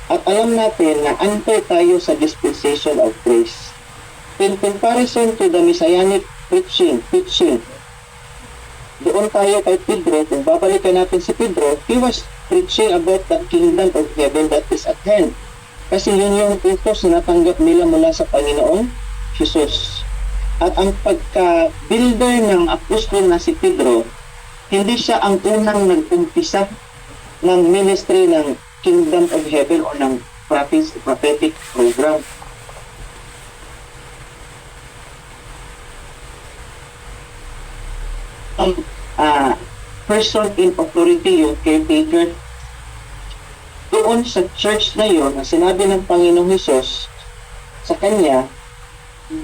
Speaker 1: At alam natin na under tayo sa dispensation of grace. In comparison to the messianic preaching, doon tayo kay Pedro, kung babalikan natin si Pedro, he was preaching about the kingdom of heaven that is at hand. Kasi yun yung utos na natanggap nila mula sa Panginoong Jesus. At ang pagka-builder ng apostol na si Pedro, hindi siya ang unang nag-umpisa ng ministry ng kingdom of heaven o ng prophetic program. Person in authority, yung caretaker, doon sa church na yun, na sinabi ng Panginoong Hesus sa kanya,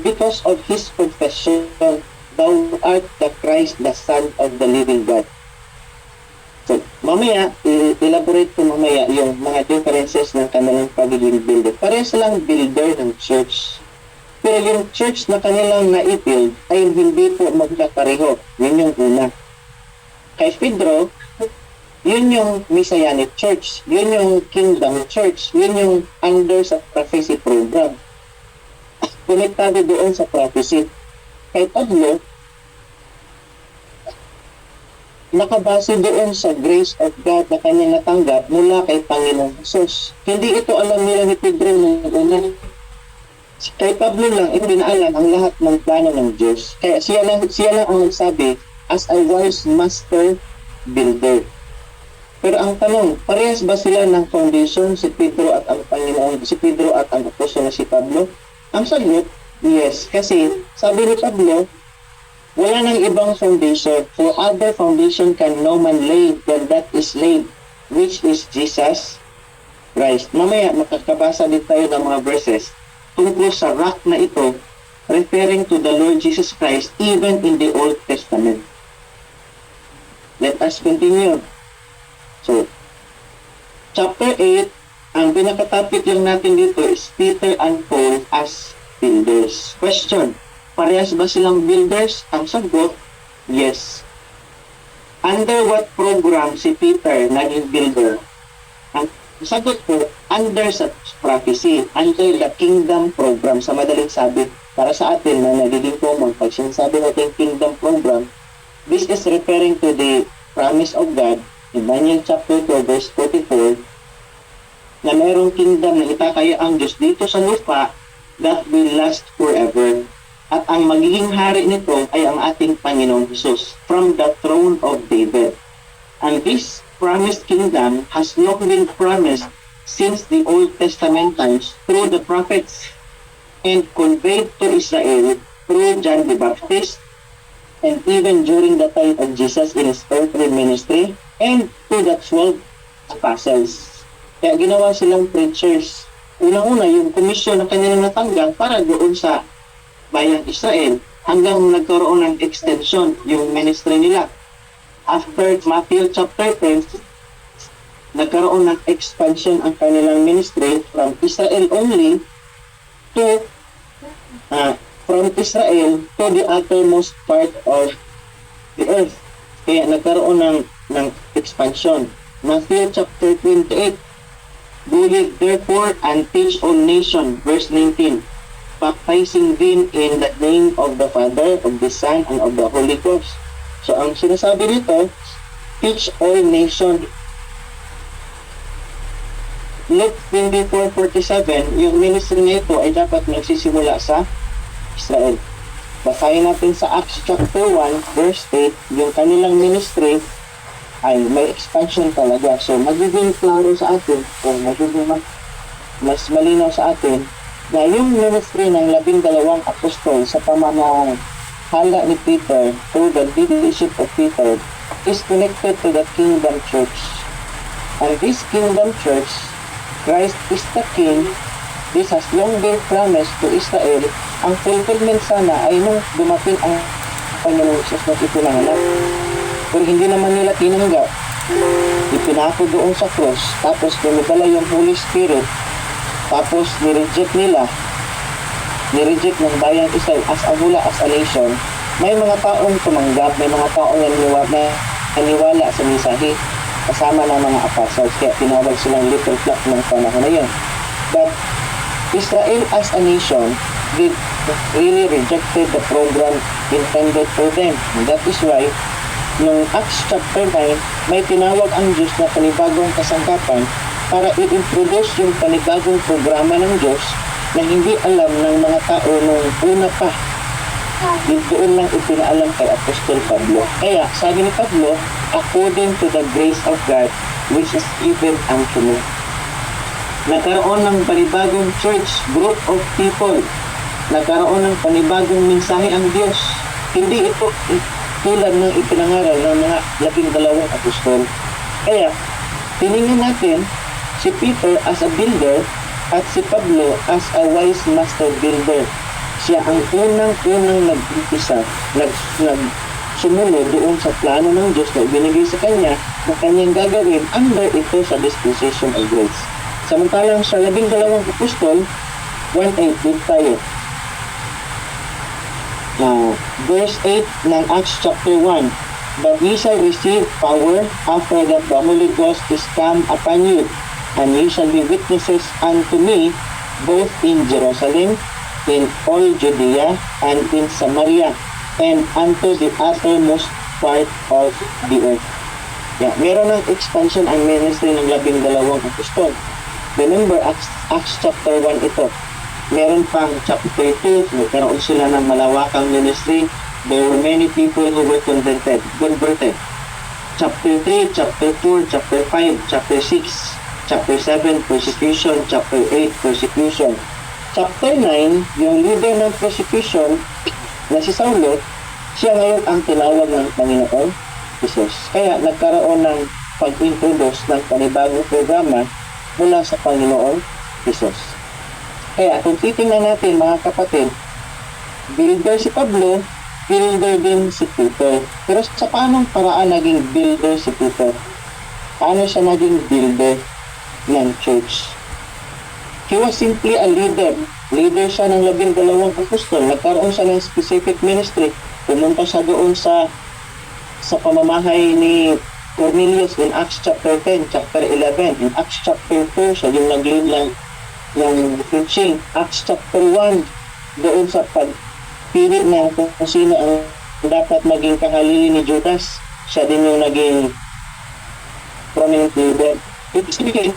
Speaker 1: because of his confession, thou art the Christ, the Son of the living God. So, mamaya, elaborate ko mamaya yung mga differences ng kanilang pagiging builder. Parehas lang builder ng church. Pero yung church na kanilang na-build ay hindi po magkakareho. Yun yung una. Kay Pedro, yun yung Messianic Church, yun yung Kingdom Church, yun yung under sa prophecy program. Konektado doon sa prophecy. Kay Pablo, nakabase doon sa grace of God na kanya natanggap mula kay Panginoong Jesus. Hindi ito alam nila ni Pedro nung una. Kay Pablo lang, ipinaalam ang lahat ng plano ng Diyos. Kaya siya lang ang nagsabi, as a wise master builder. Pero ang tanong, parehas ba sila ng foundation, si Pedro at ang Panginoon, si Pedro at ang apostol na si Pablo? Ang sagot, yes. Kasi sabi ni Pablo, wala nang ibang foundation. For other foundation can no man lay than that is laid, which is Jesus Christ. Mamaya makakabasa din tayo ng mga verses tungkol sa rock na ito, referring to the Lord Jesus Christ even in the Old Testament. Let us continue. So, chapter 8, ang pinaka-topic lang natin dito is Peter and Paul as builders. Question, parehas ba silang builders? Ang sagot, yes. Under what program si Peter naging builder? Ang sagot ko, under sa prophecy, under the kingdom program. Sa madaling sabi, para sa atin na nagiging common, pag sinasabi natin kingdom program, this is referring to the promise of God in Daniel chapter 2 verse 44 na mayroong kingdom na itataya ang Diyos dito sa lupa that will last forever. At ang magiging hari nito ay ang ating Panginoong Jesus from the throne of David. And this promised kingdom has long been promised since the Old Testament times through the prophets and conveyed to Israel through John the Baptist, and even during the time of Jesus in his earthly ministry, and to the 12 apostles. Kaya ginawa silang preachers. Unang-una, yung komisyon na kanilang natanggap para doon sa bayang Israel, hanggang nagkaroon ng extension yung ministry nila. After Matthew chapter 10, nagkaroon ng expansion ang kanilang ministry from Israel only to from Israel to the uttermost part of the earth. Kaya nagkaroon ng expansion. Matthew chapter 28, go ye therefore and teach all nations, verse 19, baptizing them in the name of the Father, of the Son, and of the Holy Ghost. So ang sinasabi dito, teach all nations. Luke 24:47, yung ministry na ito ay dapat magsisimula sa Israel. Basahin natin sa Acts chapter 1 verse 8, yung kanilang ministry ay may expansion talaga. So magiging klaro sa atin, o magiging mas malinaw sa atin na yung ministry ng 12 apostol sa pamamahala ni Peter through the leadership of Peter is connected to the kingdom church. And this kingdom church, Christ is the King. This has long been promised to Israel. Ang fulfillment sana ay nung dumating ang Panginoong Jesus na ipinanganak. Pero hindi naman nila tinanggap. Ipinako doon sa cross, tapos pinadala yung Holy Spirit, tapos nireject nila, nireject ng bayang Israel as a whole, as a nation. May mga taong tumanggap, may mga taong naniwala sa mensahe, kasama ng mga apostles, kaya tinawag silang little flock ng panahon na yun. But Israel as a nation did really rejected the program intended for them. And that is why, nung Acts chapter 9, may tinawag ang Diyos na panibagong kasangkapan para i-introduce yung panibagong programa ng Diyos na hindi alam ng mga tao nung una pa. Doon lang ipinaalam kay Apostol Pablo. Kaya, sabi ni Pablo, according to the grace of God, which is given unto me. Nagkaroon ng panibagong church, group of people. Nagkaroon ng panibagong mensahe ang Diyos. Hindi ito tulad ng ipinangaral ng mga 12 apostol. Kaya, tiningnan natin si Peter as a builder at si Pablo as a wise master builder. Siya ang unang nag-umpisa, sumunod doon sa plano ng Diyos na ibinigay sa kanya na kanyang gagawin under ito sa dispensation of grace. Samantalang sa 12 apostol, 1:8 din tayo. Verse 8 ng Acts chapter 1, but ye shall receive power after that the Holy Ghost is come upon you, and ye shall be witnesses unto me both in Jerusalem, in all Judea, and in Samaria, and unto the uttermost part of the earth. Meron ng expansion ang ministry ng 12 apostol. Remember, Acts chapter 1 ito. Meron pang chapter 2, nagkaroon sila ng malawakang ministry. There were many people who were converted. chapter 3, chapter 4, chapter 5, chapter 6, chapter 7, persecution, chapter 8, persecution. Chapter 9, yung leader ng persecution na si Saulo, siya ngayon ang tinawag ng Panginoon Jesus. Kaya nagkaroon ng pag-introduce ng panibagong programa mula sa Panginoon Jesus. Kaya kung titingnan natin mga kapatid, builder si Pablo, builder din si Peter. Pero sa paanong paraan naging builder si Peter? Paano siya naging builder ng church? He was simply a leader. Leader siya ng 12 apostol. Nagkaroon siya ng specific ministry. Pumunta siya doon sa pamamahay ni Cornelius in Acts chapter 10, chapter 11. In Acts chapter 4, siya yung nag-lead ng preaching. Acts chapter 1, doon sa pagpili na kung sino ang dapat maging kahalili ni Judas. Siya din yung naging prominent leader. Ibig sabihin,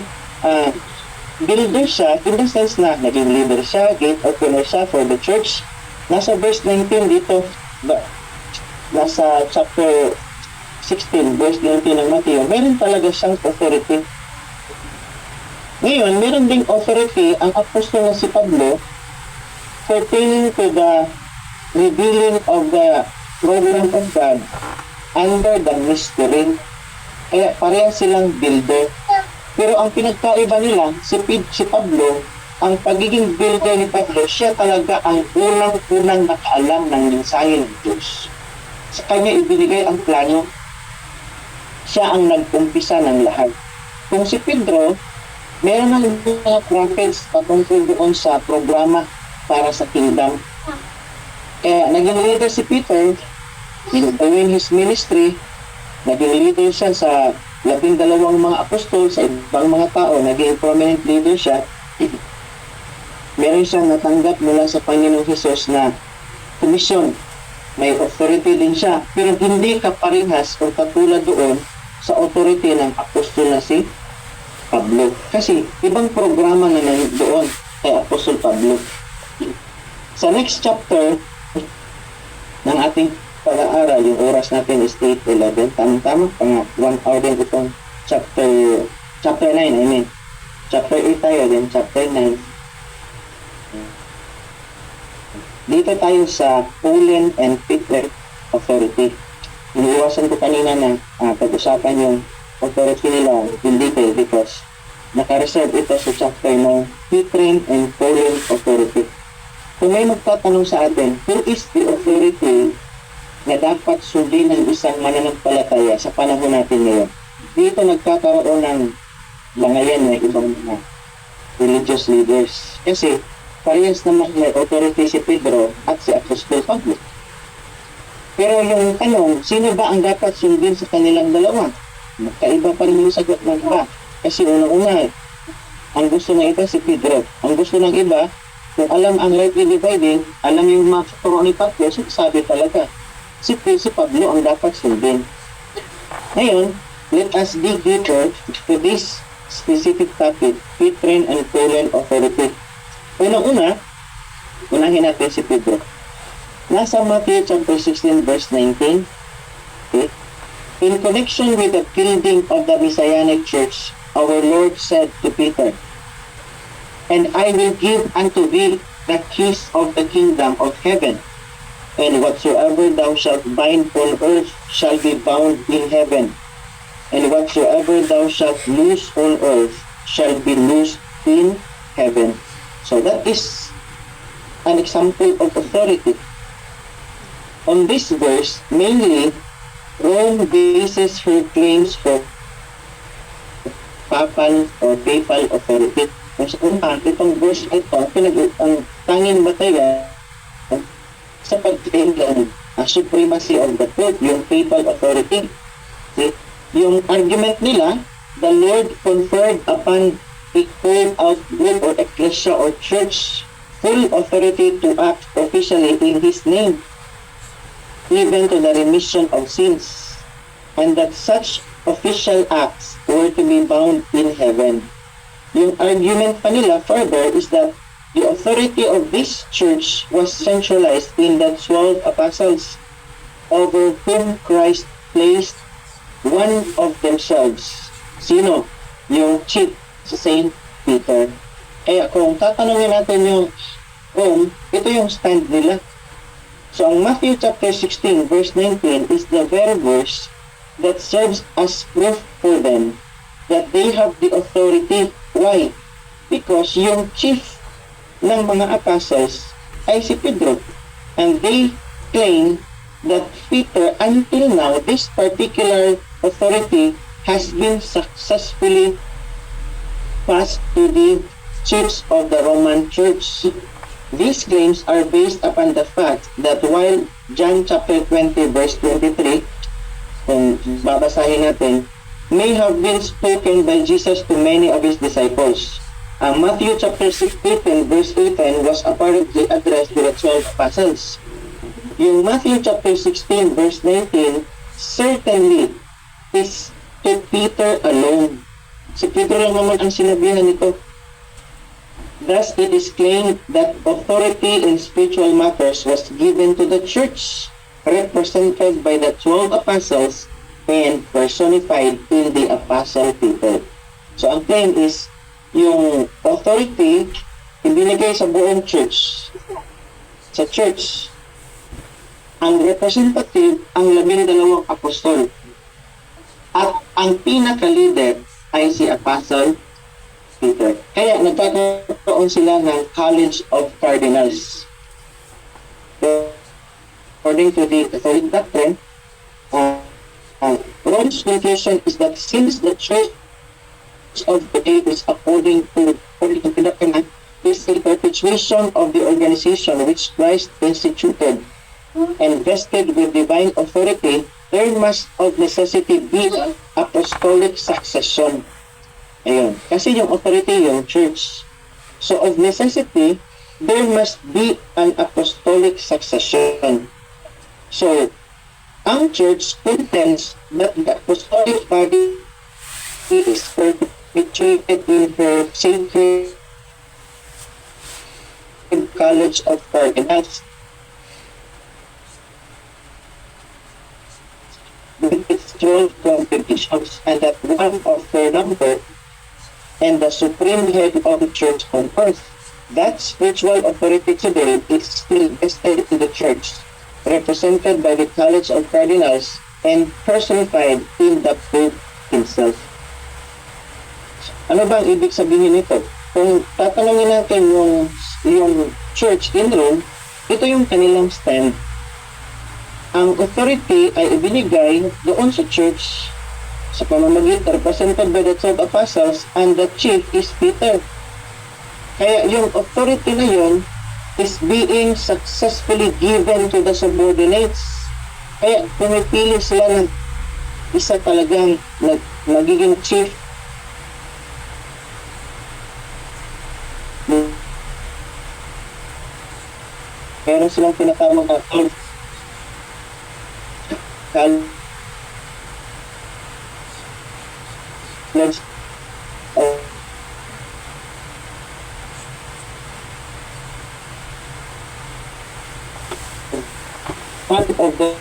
Speaker 1: builder siya in the sense na naging leader siya, gate opener siya for the church. Nasa verse 19 dito, nasa chapter 16, verse 19 ng Matthew, meron talaga siyang authority. Ngayon, meron ding authority ang apostol na si Pablo pertaining to the revealing of the program of God under the mystery. Kaya pareha silang builder. Pero ang pinagkaiba nila, si Pablo, ang pagiging builder ni Pablo, siya talaga ang unang-unang nakaalam ng mensahe ng Diyos. Sa kanya ibinigay ang plano. Siya ang nag-umpisa ng lahat. Kung si Pedro, meron na mga prophets patungkol doon sa programa para sa kingdom. Kaya naging leader si Peter, doing his ministry, naging leader siya sa 12 mga apostol, sa ibang mga tao, naging prominent leader siya. Meron siyang natanggap mula sa Panginoong Jesus na komisyon. May authority din siya, pero hindi kaparehas o katulad doon sa authority ng apostol na si Pablo. Kasi ibang programa na doon kay Apostol Pablo. Sa next chapter ng ating pag-aaral, yung oras natin is 8:11. Tama-tama, pang 1 hour din itong chapter 9, I mean. Chapter 8 tayo din, chapter 9. Dito tayo sa Pauline and Peter authority. Iniiwasan ko kanina na pag-usapan yung authority nila in detail because naka-reserve ito sa chapter 9, Peter and Pauline authority. Kung may magtatanong sa atin, who is the authority na dapat sundin ng isang mananampalataya sa panahon natin ngayon? Dito nagkakaroon ng bangayan ng ibang mga religious leaders. Kasi parehas naman may authority si Pedro at si Apostol Pablo. Pero yung tanong, sino ba ang dapat sundin sa kanilang dalawa? Magkaiba pa rin yung sagot ng iba. Kasi unang-una, ang gusto ng iba si Pedro. Ang gusto ng iba, kung alam ang rightly dividing, alam yung mga turo ni Pablo, sabi talaga, si Pablo ang dapat sundin. Ngayon, let us dig deeper to this specific topic, Peter and Pauline authority. Unang-una, unahin natin si Pedro. Nasa Matthew chapter 16 verse 19, okay? In connection with the building of the Messianic church, our Lord said to Peter, "And I will give unto thee the keys of the kingdom of heaven. And whatsoever thou shalt bind on earth shall be bound in heaven. And whatsoever thou shalt loose on earth shall be loosed in heaven." So that is an example of authority. On this verse, mainly, Rome bases her claims for papal authority. Kung sa una, itong verse ito, ang tanging batayan sa pag-claim ng supremacy of the Pope, yung papal authority. Okay? Yung argument nila, the Lord conferred upon a called out group or ecclesia or church full authority to act officially in His name, even to the remission of sins, and that such official acts were to be bound in heaven. Yung argument pa nila further is that the authority of this church was centralized in the 12 apostles over whom Christ placed one of themselves. Sino? Yung chief sa Saint Peter. Kaya kung tatanungin natin yung Rome, ito yung stand nila. So ang Matthew chapter 16 verse 19 is the very verse that serves as proof for them that they have the authority. Why? Because yung chief ng mga apostles ay si Pedro. And they claim that Peter, until now, this particular authority has been successfully passed to the chiefs of the Roman Church. These claims are based upon the fact that while John chapter 20 verse 23, kung babasahin natin, may have been spoken by Jesus to many of his disciples. Matthew chapter 16 verse 18 was apparently addressed to the 12 apostles. Yung Matthew chapter 16 verse 19 certainly is to Peter alone. Si Peter lang naman ang sinabihan nito. Thus, it is claimed that authority in spiritual matters was given to the church, represented by the 12 apostles and personified in the apostle Peter. So, ang claim is, yung authority, ibinigay sa buong church. Sa church, ang representative, ang 12 apostol. At ang pinaka-leader ay si Apostle Peter. Kaya nagkakaroon sila ng College of Cardinals. According to the Catholic doctrine, Rome's conclusion is that since the Church of the day is according to the doctrine, is a perpetuation of the organization which Christ instituted and vested with divine authority, there must of necessity be apostolic succession. Ayun. Kasi yung authority yung church. So of necessity, there must be an apostolic succession. So, ang church contends that the apostolic body is perpetuated in her sacred College of Cardinals with its 12 congregations, and that one of their number and the supreme head of the church on earth. That spiritual authority today is still vested in the church, represented by the College of Cardinals and personified in the Pope himself. Ano ba ang ibig sabihin nito? Kung tatanungin natin yung church in Rome, ito yung kanilang stand. Ang authority ay ibinigay doon sa church sa pamamagitan represented by the 12 apostles, and the chief is Peter. Kaya yung authority na yun is being successfully given to the subordinates. Kaya pumipili sila ng isa talagang magiging chief. Meron silang tinatawag na part of the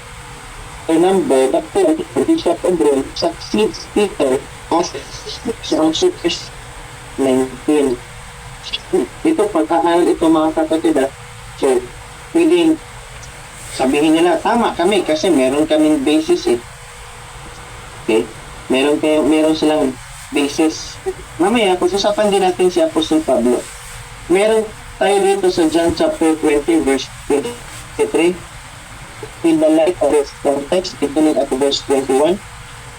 Speaker 1: number that the Bishop of Rome succeeds Peter as ang verse 19. Ito pagkaaral ito mga kapatid. So, pwedeng sabihin nila, tama kami kasi meron kaming basis eh. Okay? Meron silang basis. Mamaya, pag-usapan din natin si Apostol Pablo. Meron tayo dito sa John chapter 20 verse 23. In the light of this context, beginning at verse 21.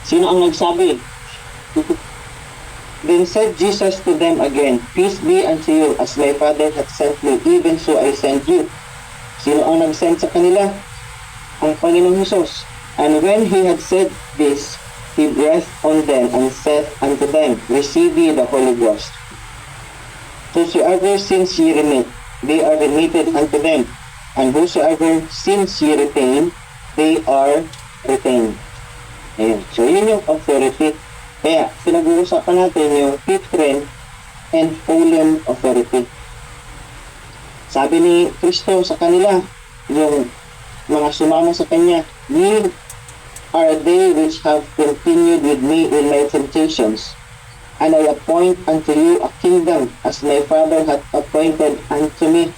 Speaker 1: Sino ang nagsabi? Then said Jesus to them again, Peace be unto you, as my Father hath sent me, even so I send you. Sino ang nag-send sa kanila? Ang Panginoong Jesus. And when he had said this, he breathed on them and said unto them, Receive ye the Holy Ghost. Whosoever sins ye remit, they are remitted unto them. And whosoever sins ye retain, they are retained. Ayan. So, yun yung authority. Kaya, pinag-uusapan natin yung Petrine and Pauline authority. Sabi ni Kristo sa kanila, yung mga sumama sa kanya, ye are they which have continued with me in my temptations. And I appoint unto you a kingdom, as my Father hath appointed unto me,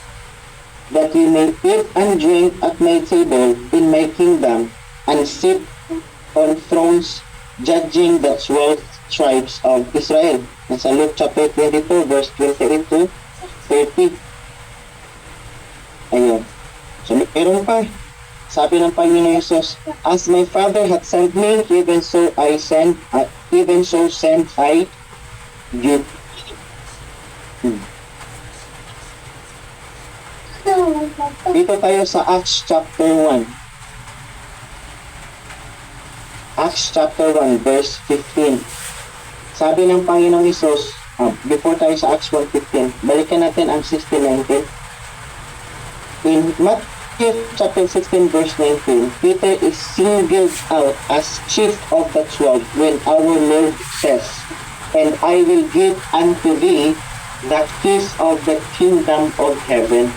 Speaker 1: that ye may eat and drink at my table in my kingdom, and sit on thrones, judging the 12 tribes of Israel. Nasa Luke chapter 22, verse 28 to 30. Ayun. So, meron pa. Sabi ng Panginoon Jesus, as my Father hath sent me, even so send I you. Dito tayo sa Acts chapter 1. Acts chapter 1, verse 15. Sabi ng Panginoong Jesus, before tayo sa Acts 1:15, balikan natin ang 16:19. In Matthew chapter 16, verse 19, Peter is singled out as chief of the 12 when our Lord says, and I will give unto thee the keys of the kingdom of heaven.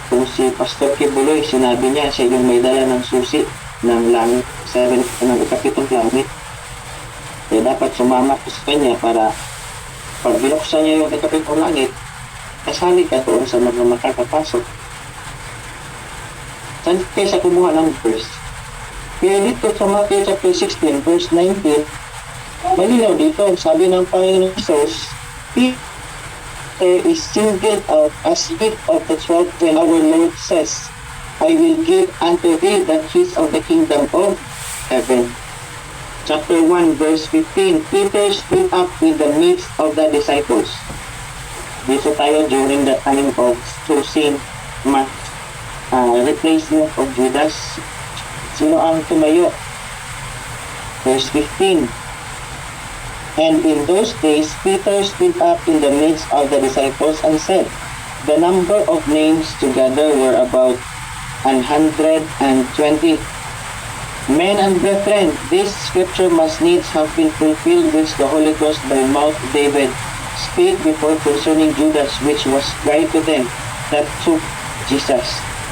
Speaker 1: Kung si Pastor Kibuloy, sinabi niya siya yung may dala ng susi ng langit, ng ikapitong langit. Kaya dapat sumama ko sa kanya para pag binuksan niya yung ikapitong langit, kasali ka doon sa mga makakapasok. Saan kaya kumuha ng verse? Kaya dito sa Matthew chapter 16, verse 19, malinaw dito, sabi ng Panginoon Jesus, Peter is singled out as chief of the 12 when our Lord says, I will give unto thee the keys of the kingdom of heaven. Chapter 1, verse 15, Peter stood up in the midst of the disciples. Dito tayo during the time of choosing replacement of Judas. Sino ang tumayo? Verse 15, and in those days, Peter stood up in the midst of the disciples and said, the number of names together were about 120. Men and brethren, this scripture must needs have been fulfilled, which the Holy Ghost by mouth of David spake before concerning Judas, which was scribe to them that took Jesus.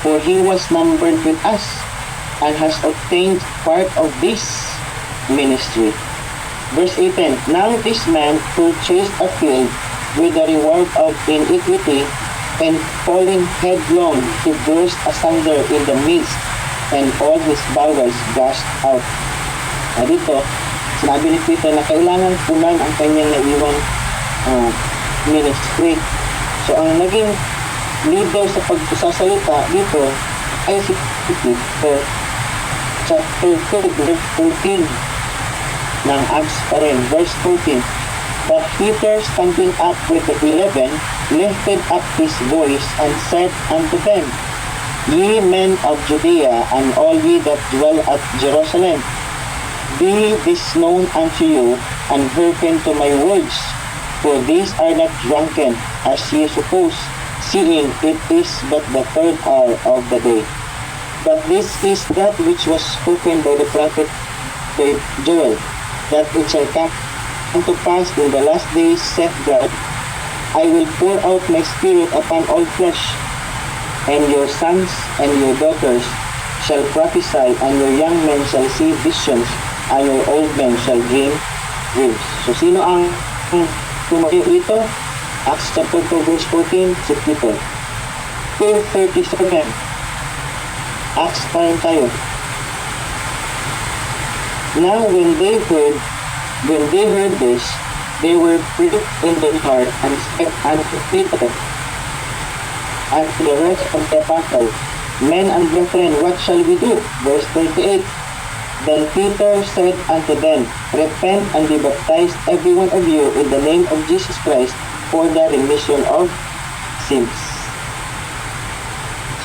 Speaker 1: For he was numbered with us, and has obtained part of this ministry. Verse 18, now this man purchased a field with the reward of iniquity, and falling headlong, he burst asunder in the midst, and all his bowels gushed out. Dito, sinabi ni Peter na kailangan punan ang kanyang naiwang ministry. So, ang naging leader sa pagsasalita dito ay si Peter. Chapter 2, verse 14 ng Acts pa rin. Verse 14, but Peter, standing up with the 11, lifted up his voice and said unto them, Ye men of Judea, and all ye that dwell at Jerusalem, be this known unto you, and hearken to my words. For these are not drunken, as ye suppose, seeing it is but the third hour of the day. But this is that which was spoken by the prophet Joel, that it shall come to pass in the last days, saith God, I will pour out my spirit upon all flesh, and your sons and your daughters shall prophesy, and your young men shall see visions, and your old men shall dream dreams. So, sino ang tumayo ito? Acts chapter 2, verse 14, si Peter. 2:37. Acts pa rin tayo. Now, when they heard this, they were pricked in their heart, and said unto Peter and to the rest of the apostles, Men and brethren, what shall we do? Verse 28, then Peter said unto them, Repent and be baptized every one of you in the name of Jesus Christ for the remission of sins.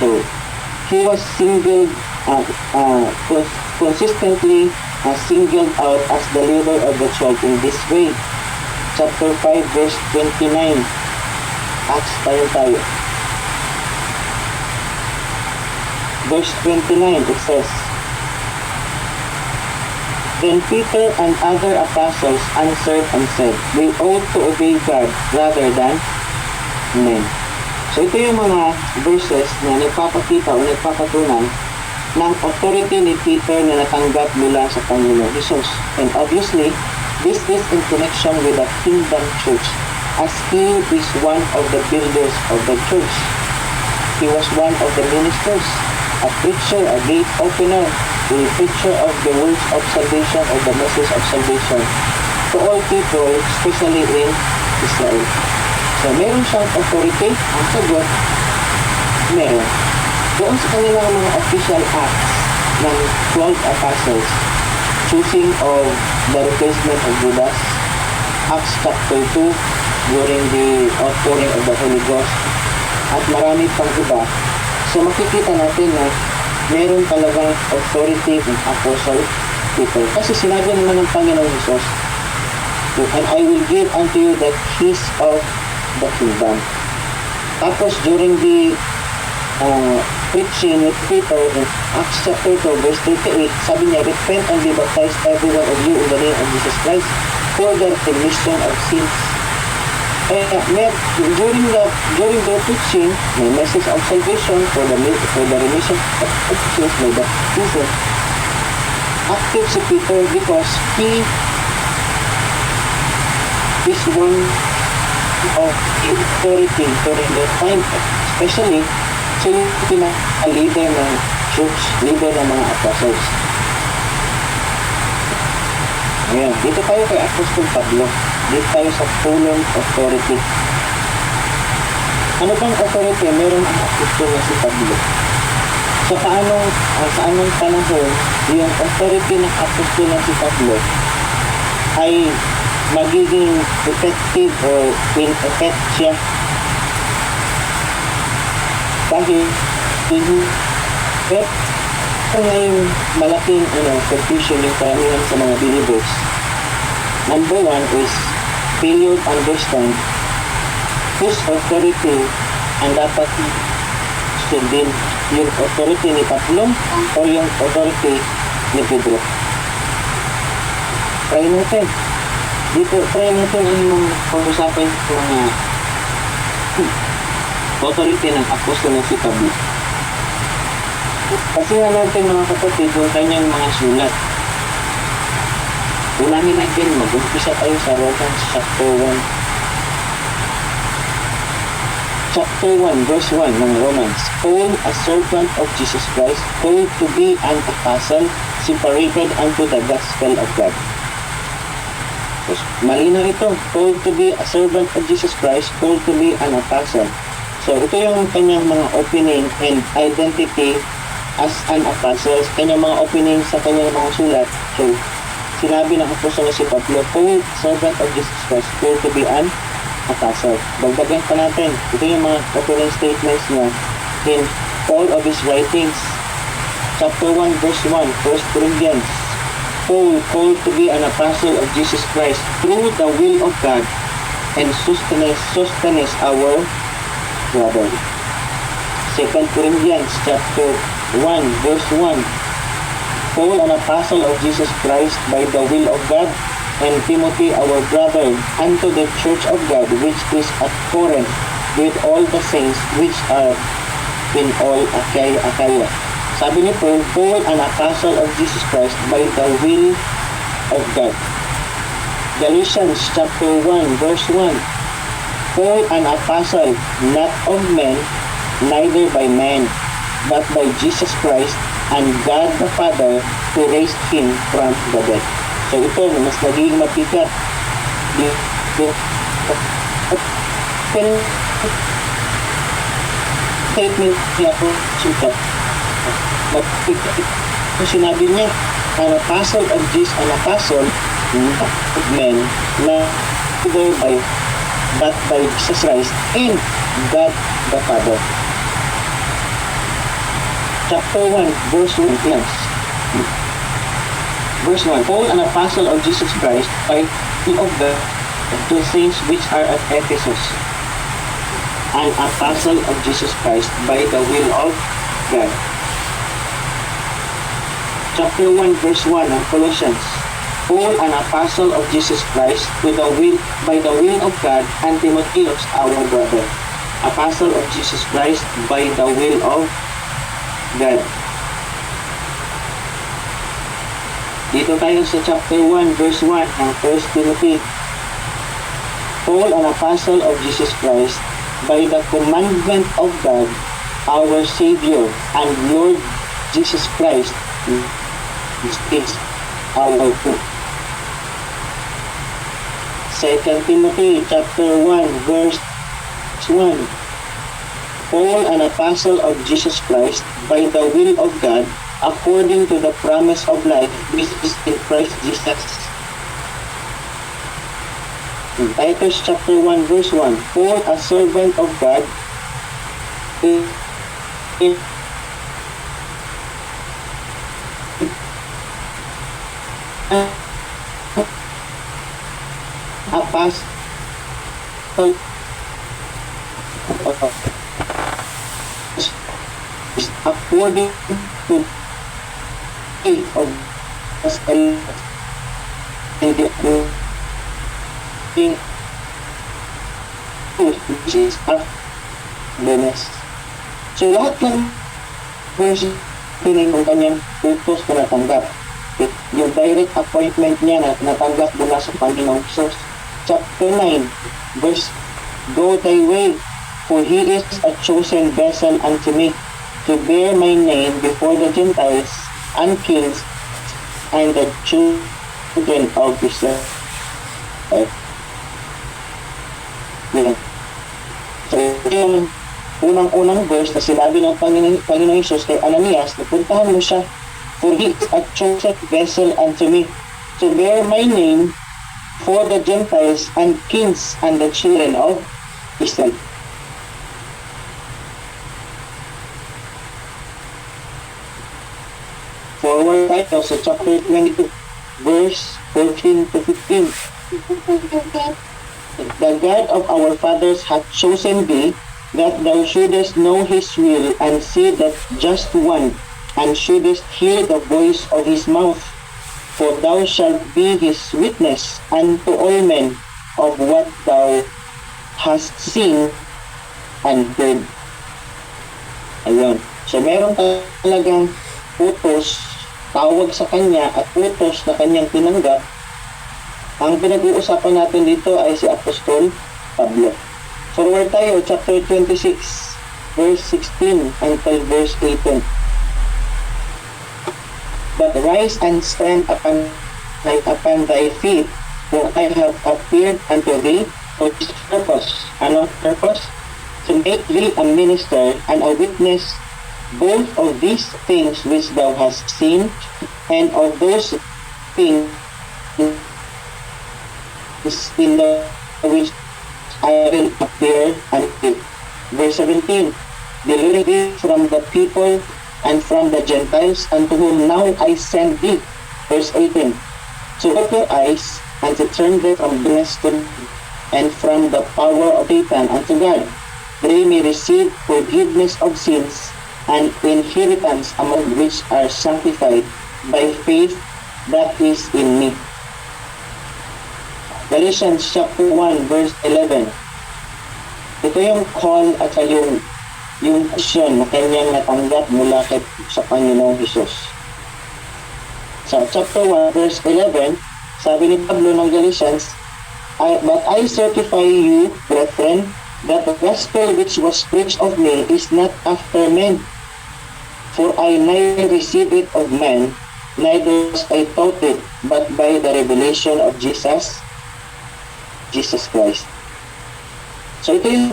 Speaker 1: So, he was consistently singled out as the leader of the church in this way. Chapter 5, verse 29. Acts tayo. Verse 29, it says, Then Peter and other apostles answered and said, We ought to obey God rather than men. So ito yung mga verses na nagpapakita o nagpapatunay ng authority ni Peter na natanggap mula sa Panginoon Jesus. And obviously, this is in connection with the kingdom church, as he is one of the builders of the church. He was one of the ministers, a preacher, a gate opener, a preacher of the words of salvation, of the message of salvation to all people, especially in Israel. So, meron siyang authority. Ang sagot, meron. Doon sa kanilang mga official acts ng 12 apostles, choosing of the replacement of Judas, Acts chapter 2, during the outpouring of the Holy Ghost, at marami pang iba. So makikita natin na meron talagang authority ng Apostle Peter. Kasi sinabi naman ng Panginoon Jesus, and I will give unto you the keys of the kingdom. Tapos during the preaching with Peter in Acts chapter 2 verse 38, sabi niya, repent and be baptized every one of you in the name of Jesus Christ for the remission of sins. During the preaching, may message of salvation for the remission of sins, may baptism. Active si Peter because he is one of authority during the time, especially siya yung pinaka-leader ng church, leader ng mga apostles. Ayan, dito tayo kay Apostol Pablo. Dito tayo sa full authority. Ano bang authority? Meron ang apostol na si Pablo. Sa anong panahon, yung authority ng apostol na si Pablo ay magiging effective o in-effect siya dahil ito nga yung malaking confusion yung karamihan sa mga believers. Number one is failure to understand whose authority ang dapat sundin, yung authority ni Pablo o yung authority ni Pedro. Try natin ang pag-usapan sa mga authority ng apostol na si Pablo. Kasi nga natin mga kapatid, yung kanyang mga sulat. Unahin natin, mag-umpisa tayo sa Romans chapter 1. Chapter 1, verse 1 ng Romans. Paul, a servant of Jesus Christ, called to be an apostle, separated unto the gospel of God. Malinaw ito, called to be a servant of Jesus Christ, called to be an apostle. So, ito yung kanyang mga opening and identity as an apostle, kanyang mga opening sa kanyang mga sulat. So, sinabi ng apostol na si Pablo, Paul, servant of Jesus Christ, called to be an apostle. Dagdagan pa natin, ito yung mga opening statements niya in all of his writings. Chapter 1, verse 1, 1 Corinthians. Paul, called to be an apostle of Jesus Christ through the will of God and Sosthenes our brother. 2 Corinthians chapter 1 verse 1. Paul, an apostle of Jesus Christ by the will of God, and Timothy our brother, unto the church of God which is at Corinth, with all the saints which are in all Achaia. Sabi ni Paul, an apostle of Jesus Christ by the will of God. Galatians chapter 1 verse 1. Paul, an apostle, not of men, neither by man, but by Jesus Christ and God the Father who raised him from the dead. So ito, mas naging mabigat. Statement niya po sukat. Kung sinabi niya, an apostle of Jesus, an apostle of men, neither by but by Jesus Christ and God the Father. Chapter 1, verse 1, yes. Verse 1, Paul, an apostle of Jesus Christ, by of the saints which are at Ephesus, an apostle of Jesus Christ by the will of God. Chapter 1, verse 1 of Colossians. Paul, an apostle of Jesus Christ, by the will of God, and Timotheus, our brother, apostle of Jesus Christ, by the will of God. Dito tayo sa chapter 1, verse 1 ng 1 Timothy. Paul, an apostle of Jesus Christ, by the commandment of God, our Savior and Lord Jesus Christ, is our hope. 2 Timothy chapter 1, verse 1. Paul, an apostle of Jesus Christ, by the will of God, according to the promise of life which is in Christ Jesus. Titus chapter 1, verse 1. Paul, a servant of God, apostle according to of and the which is goodness. So lahat ng verse piling ng kanyang utos na natanggap. Yung direct appointment niya na natanggap mula sa Panginoong Jesus. Chapter 9, verse, Go thy way, for he is a chosen vessel unto me, to bear my name before the Gentiles and kings and the children of Israel. So, yung unang-unang verse na sinabi ng Panginoong Jesus kay Ananias, napuntahan mo siya, for he is a chosen vessel unto me, to bear my name for the Gentiles and kings and the children of Israel. Forward tayo sa chapter 22, verse 14 to 15. The God of our fathers hath chosen thee, that thou shouldest know his will, and see that just one, and shouldest hear the voice of his mouth. For thou shalt be his witness unto all men of what thou hast seen and heard. Ayun. So meron talagang utos, tawag sa kanya at utos na kanyang tinanggap. Ang pinag-uusapan natin dito ay si Apostol Pablo. Forward tayo, chapter 26, verse 16 until verse 18. But rise and stand upon thy feet, for I have appeared unto thee for this purpose. Ano purpose? To make thee a minister and a witness both of these things which thou hast seen, and of those things in the which I will appear unto. Verse 17. Delivering thee from the people and from the Gentiles, unto whom now I send thee. Verse 18. To open your eyes, and to turn them from darkness to light, and from the power of Satan unto God, they may receive forgiveness of sins, and inheritance among which are sanctified by faith that is in me. Galatians chapter 1, verse 11. Ito yung call at yung action na kanyang natanggap mula sa Panginoong Jesus. Sa chapter 1, verse 11, sabi ni Pablo ng Galatians, But I certify you, brethren, that the gospel which was preached of me is not after men. For I neither received it of men, neither was I taught it, but by the revelation of Jesus Christ. So ito yung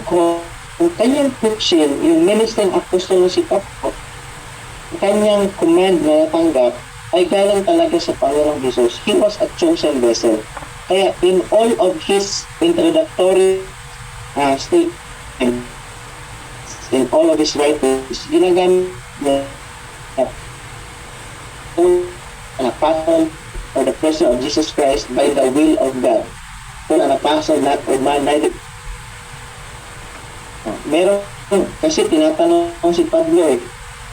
Speaker 1: kanyang preaching, yung ministering apostle na si Pablo, kanyang command na natanggap ay galing talaga sa Panginoong Jesus. He was a chosen vessel. Kaya in all of his introductory statement, in all of his writings, ginagamit niya an apostle or the person of Jesus Christ by the will of God. Kung an apostle not of man, neither. Meron, kasi tinatanong si Pablo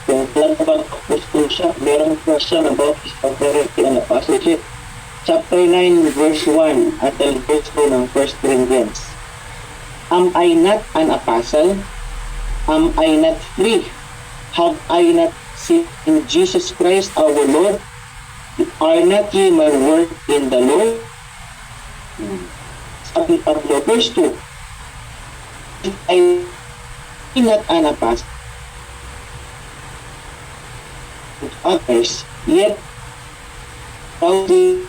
Speaker 1: kung kailan ba apostle siya, meron question about his authority and apostleship. Chapter 9, verse 1 until verse 2 ng 1 Corinthians. Am I not an apostle? Am I not free? Have I not seen Jesus Christ our Lord? Are not ye my work in the Lord? Sabi Pablo, verse 2, if I be not an apostle to others, yet proudly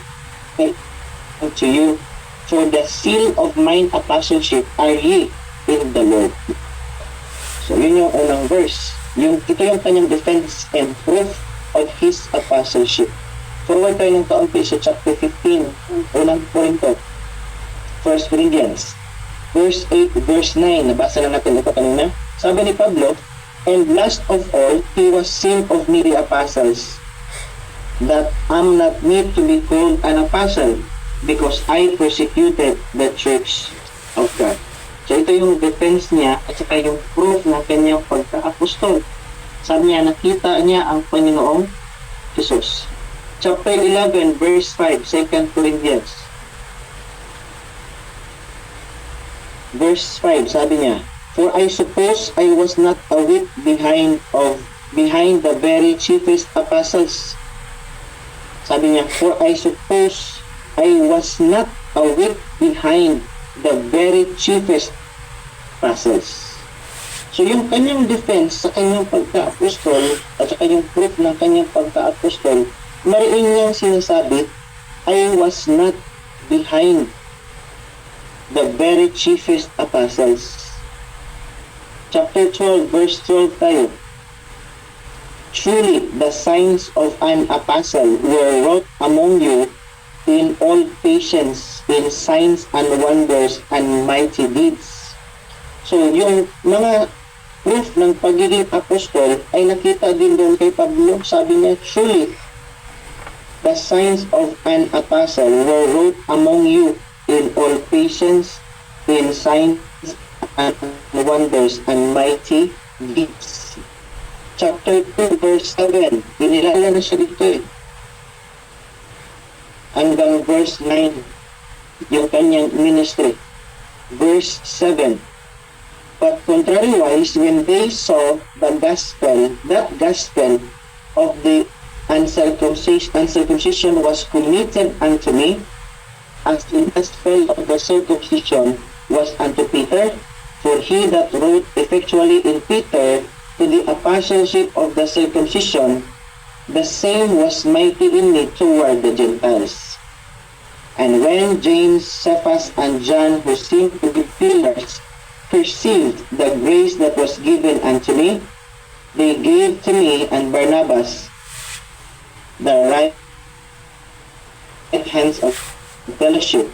Speaker 1: unto you, for the seal of mine apostleship are ye in the Lord. So yun yung unang verse. Ito yung kanyang defense and proof of his apostleship. Forward tayo ng kaunti sa chapter 15, unang Korinto, 1 Corinthians, verse 8, verse 9, nabasa na natin ito kanina. Sabi ni Pablo, and last of all, he was seen of me the apostles, that am not made to be called an apostle, because I persecuted the church of God. So ito yung defense niya at saka yung proof ng kanyang pagka-apostol. Sabi niya, nakita niya ang Panginoong Jesus. Chapter 11, verse 5, 2 Corinthians. Verse 5, sabi niya, for I suppose I was not a whit behind the very chiefest apostles. Sabi niya, for I suppose I was not a whit behind the very chiefest apostles. So yung kanyang defense sa kanyang pagka-apostol at sa kanyang proof ng kanyang pagka-apostol, mariin niyang sinasabi, I was not behind the very chiefest apostles. Chapter 12, verse 12 tayo. Truly, the signs of an apostle were wrought among you in all patience, in signs and wonders and mighty deeds. So, yung mga proof ng pagiging apostol ay nakita din doon kay Pablo. Sabi niya, truly, the signs of an apostle were wrought among you in all patience, in signs and wonders and mighty deeds. Chapter 2, verse 7, inilala na siya dito hanggang verse 9, yung kanyang ministry. Verse 7, but contrariwise, when they saw the gospel, that gospel of the uncircumcision was committed unto me, as the gospel of the circumcision was unto Peter, for he that wrote effectually in Peter to the apostleship of the circumcision, the same was mighty in me toward the Gentiles. And when James, Cephas, and John, who seemed to be pillars, perceived the grace that was given unto me, they gave to me and Barnabas the right hands of fellowship,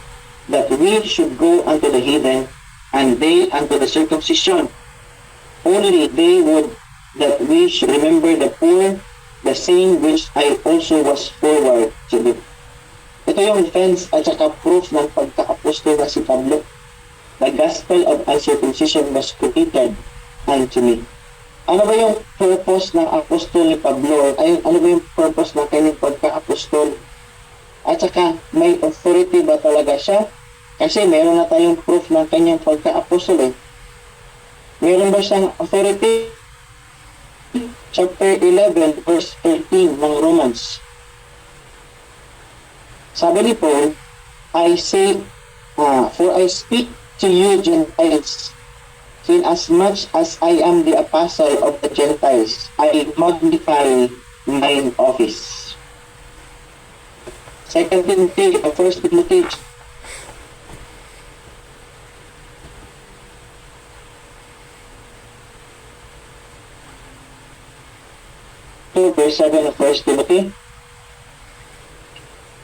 Speaker 1: that we should go unto the heathen, and they unto the circumcision. Only they would that we should remember the poor, the same which I also was forward to do. Ito yung defense at saka proof ng pagka-apostol na si Pablo. The gospel of uncircumcision was committed unto me. Ano ba yung purpose ng apostol ni Pablo? Ano ba yung purpose ng kanyang pagka-apostol? At saka, may authority ba talaga siya? Kasi meron na tayong proof ng kanyang pagka-apostol Meron ba siyang authority? Chapter 11, verse 13 ng Romans. Sabi ni Paul, I say, for I speak to you Gentiles, inasmuch as I am the apostle of the Gentiles, I magnify mine office. 2 Timothy, 1 Timothy, verse 7 of 1 Timothy,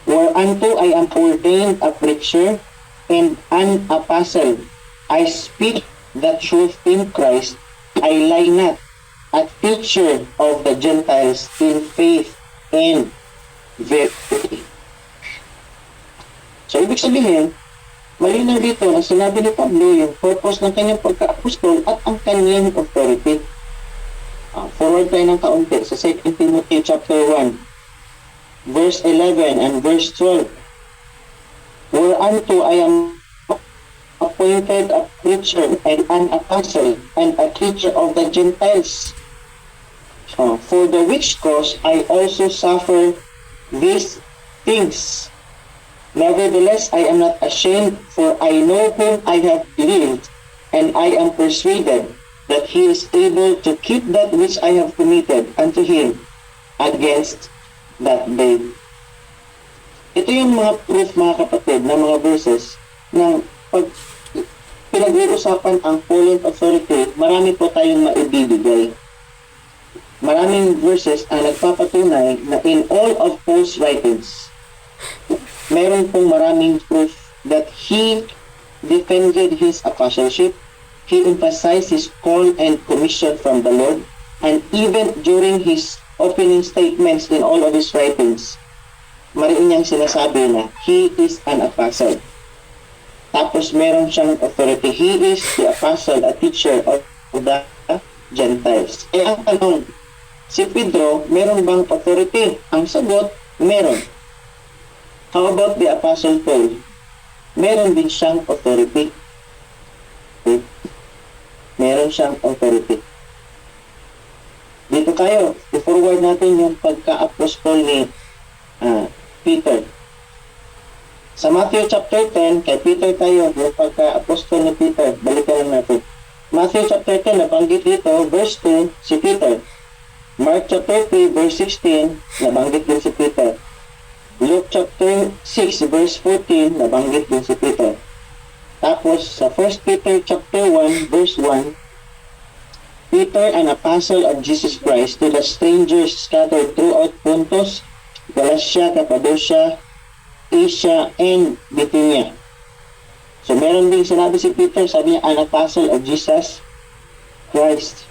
Speaker 1: whereunto I am ordained a preacher and an apostle. I speak the truth in Christ. I lie not, a teacher of the Gentiles in faith and verity. So, ibig sabihin, malinaw dito na sinabi ni Pablo yung purpose ng kanyang pagka-apostol at ang kanyang authority. Forward tayo ng kaunti sa 2 Timothy chapter 1, verse 11 and verse 12. Whereunto I am appointed a preacher and an apostle and a teacher of the Gentiles. For the which cause I also suffer these things. Nevertheless, I am not ashamed, for I know whom I have believed, and I am persuaded that he is able to keep that which I have committed unto him against that day. Ito yung mga proof, mga kapatid, na mga verses na pag pinag-uusapan ang fallen authority, marami po tayong maibibigay. Maraming verses ang nagpapatunay na in all of Paul's writings, meron pong maraming proof that he defended his apostleship, he emphasized his call and commission from the Lord, and even during his opening statements in all of his writings, mariin niyang sinasabi na he is an apostle. Tapos meron siyang authority. He is the apostle, a teacher of the Gentiles. Ang tanong, si Pedro, meron bang authority? Ang sagot, meron. How about the apostle Paul? Meron din siyang authority. Okay? Meron siyang authority. Dito tayo, i-forward natin yung pagka-apostol ni Peter. Sa Matthew chapter 10, kay Peter tayo, yung pagka-apostol ni Peter, balikan lang natin. Matthew chapter 10, nabanggit dito, verse 2, si Peter. Mark chapter 3, verse 16, nabanggit din si Peter. Luke chapter 6, verse 14, nabanggit din si Peter. Tapos, sa 1 Peter chapter 1, verse 1, Peter, an apostle of Jesus Christ, to the strangers scattered throughout Pontus, Galatia, Cappadocia, Asia, and Bithynia. So, meron din sinabi si Peter, sabi niya, an apostle of Jesus Christ.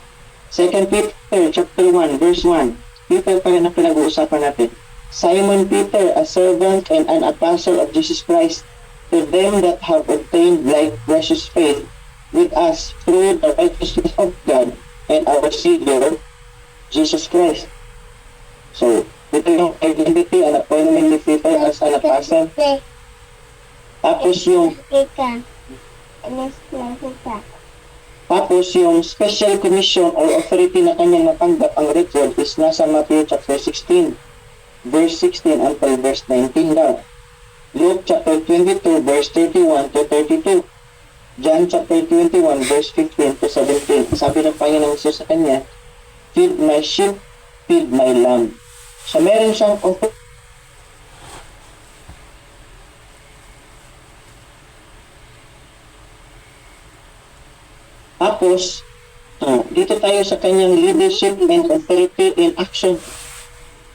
Speaker 1: 2 Peter chapter 1, verse 1, Peter pa rin ang pinag-uusapan natin. Simon Peter, a servant and an apostle of Jesus Christ, to them that have obtained like precious faith with us through the righteousness of God and our Savior, Jesus Christ. So, ito yung identity and appointment ni Peter as an apostle. Tapos yung special commission or authority na kanyang natanggap ang record is nasa Matthew chapter 16, verse 16 until verse 19 daw. Luke chapter 22, verse 31 to 32. John chapter 21, verse 15 to 17. Sabi ng Panginoong Jesus sa kanya, feed my sheep, feed my lamb. So meron siyang tapos, dito tayo sa kanyang leadership and authority in action.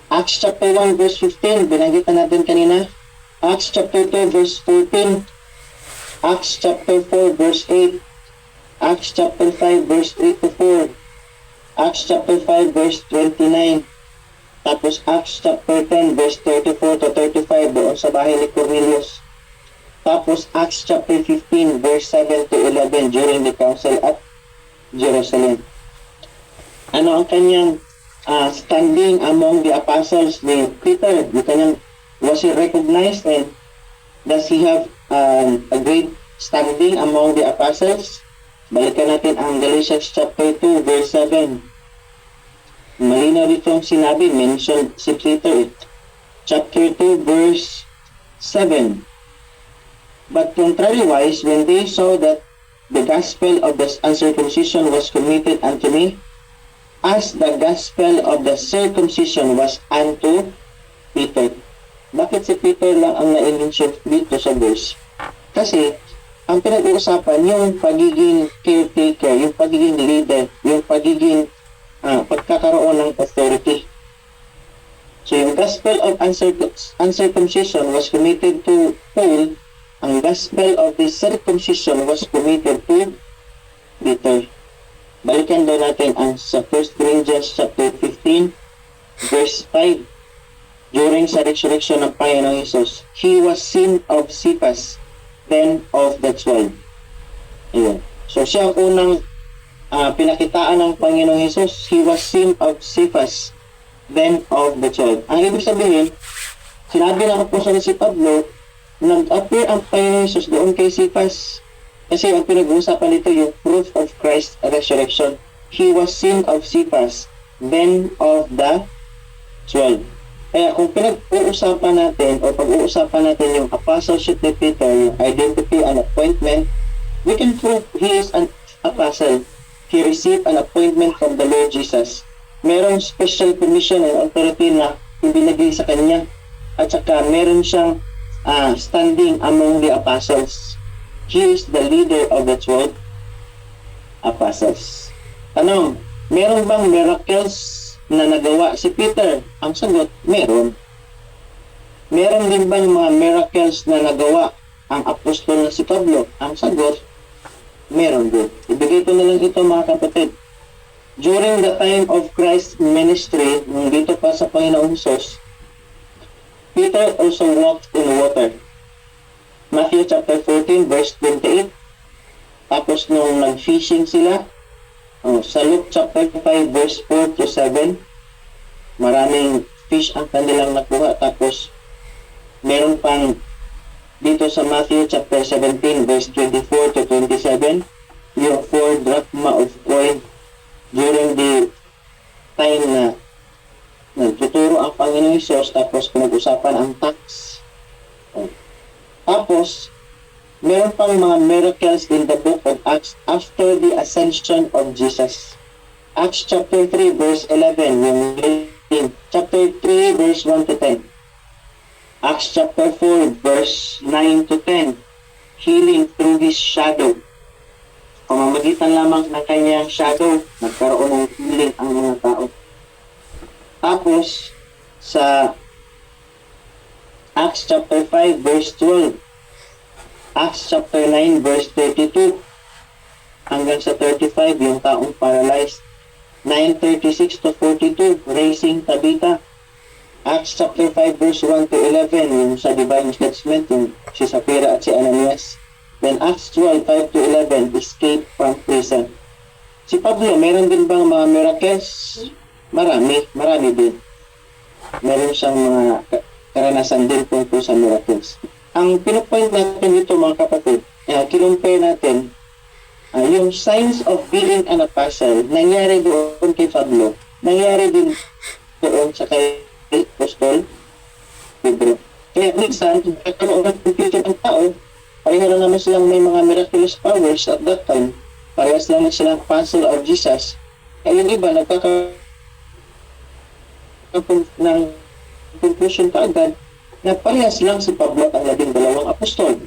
Speaker 1: Acts chapter 1, verse 15, binanggit natin kanina. Acts chapter 2, verse 14. Acts chapter 4, verse 8. Acts chapter 5, verse 3 to 4. Acts chapter 5, verse 29. Tapos Acts chapter 10, verse 34 to 35 doon sa bahay ni Cornelius. Tapos Acts chapter 15, verse 7 to 11 during the council at Jerusalem. Ano ang kanyang standing among the apostles ni Peter? Was he recognized and does he have a great standing among the apostles? Balikan natin ang Galatians chapter 2, verse 7. Malinaw dito ang sinabi, mentioned si Peter, chapter 2, verse 7. But contrariwise, when they saw that the gospel of the uncircumcision was committed unto me, as the gospel of the circumcision was unto Peter. Bakit si Peter lang ang na-mention dito sa verse? Kasi, ang pinag-uusapan, yung pagiging caretaker, yung pagiging leader, yung pagiging pagkakaroon ng authority. So, yung gospel of uncircumcision was committed to Paul. Ang gospel of the circumcision was committed to Peter. Balikan daw natin ang sa 1 Corinthians chapter 15, verse 5. During sa resurrection ng Panginoong Jesus, he was seen of Cephas, then of the 12. Ayun. So, siya ang unang pinakitaan ng Panginoong Jesus. He was seen of Cephas, then of the 12. Ang ibig sabihin, sinabi ng apostol si Pablo, nag-appear ang Panginoong Jesus doon kay Cephas. Kasi ang pinag-uusapan nito yung proof of Christ's resurrection. He was seen of Cephas, then of the 12. Kaya kung pinag-uusapan natin o pag-uusapan natin yung apostleship ni Peter, yung identity and appointment, we can prove he is an apostle. He received an appointment from the Lord Jesus. Merong special commission and authority na ibinigay sa kanya. At saka meron siyang standing among the apostles. He is the leader of the 12 apostles. Tanong, meron bang miracles na nagawa si Peter? Ang sagot, meron. Meron din bang mga miracles na nagawa ang apostol na si Pablo? Ang sagot, meron din. Ibigay ko na lang ito mga kapatid. During the time of Christ's ministry, nung dito pa sa Panginoong Hesus, Peter also walked in water. Matthew chapter 14 verse 28. Tapos nung nag-fishing sila, sa Luke chapter 5 verse 4 to 7, maraming fish ang kanilang nakuha. Tapos meron pang dito sa Matthew chapter 17 verse 24 to 27, yung 4 drachma of coin during the time na nagtuturo ang Panginoong Hesus, tapos pinag-usapan ang tax. Tapos meron pang mga miracles in the book of Acts after the ascension of Jesus. Acts chapter 3 verse 11, yung chapter 3 verse 1 to 10. Acts chapter 4 verse 9 to 10, healing through his shadow. Pamamagitan lamang ng kanyang shadow, nagkaroon ng healing ang mga tao. Tapos sa Acts chapter 5 verse 12, Acts chapter 9 verse 32 hanggang sa 35, yung taong paralyzed. 9:36 to 42, raising Tabitha. Acts chapter 5 verse 1 to 11, yung sa divine judgment, yung si Sapphira at si Ananias. Then Acts 12, 5 to 11, escape from prison. Si Pablo, meron din bang mga miracles? Marami din. Meron siyang mga karanasan din tungkol sa miracles. Ang pinupoint natin dito mga kapatid, kinumpare natin yung signs of being an apostle, nangyari doon kay Pablo, nangyari din doon sa kay Apostol Pedro. Kaya minsan, nagkaroon ng confusion ang tao, pareho lang naman silang may mga miraculous powers at that time, parehas lang silang apostle of Jesus. Kaya yung iba, nagkakaroon ng conclusion kaagad na parehas lang si Pablo at ang 12 apostol.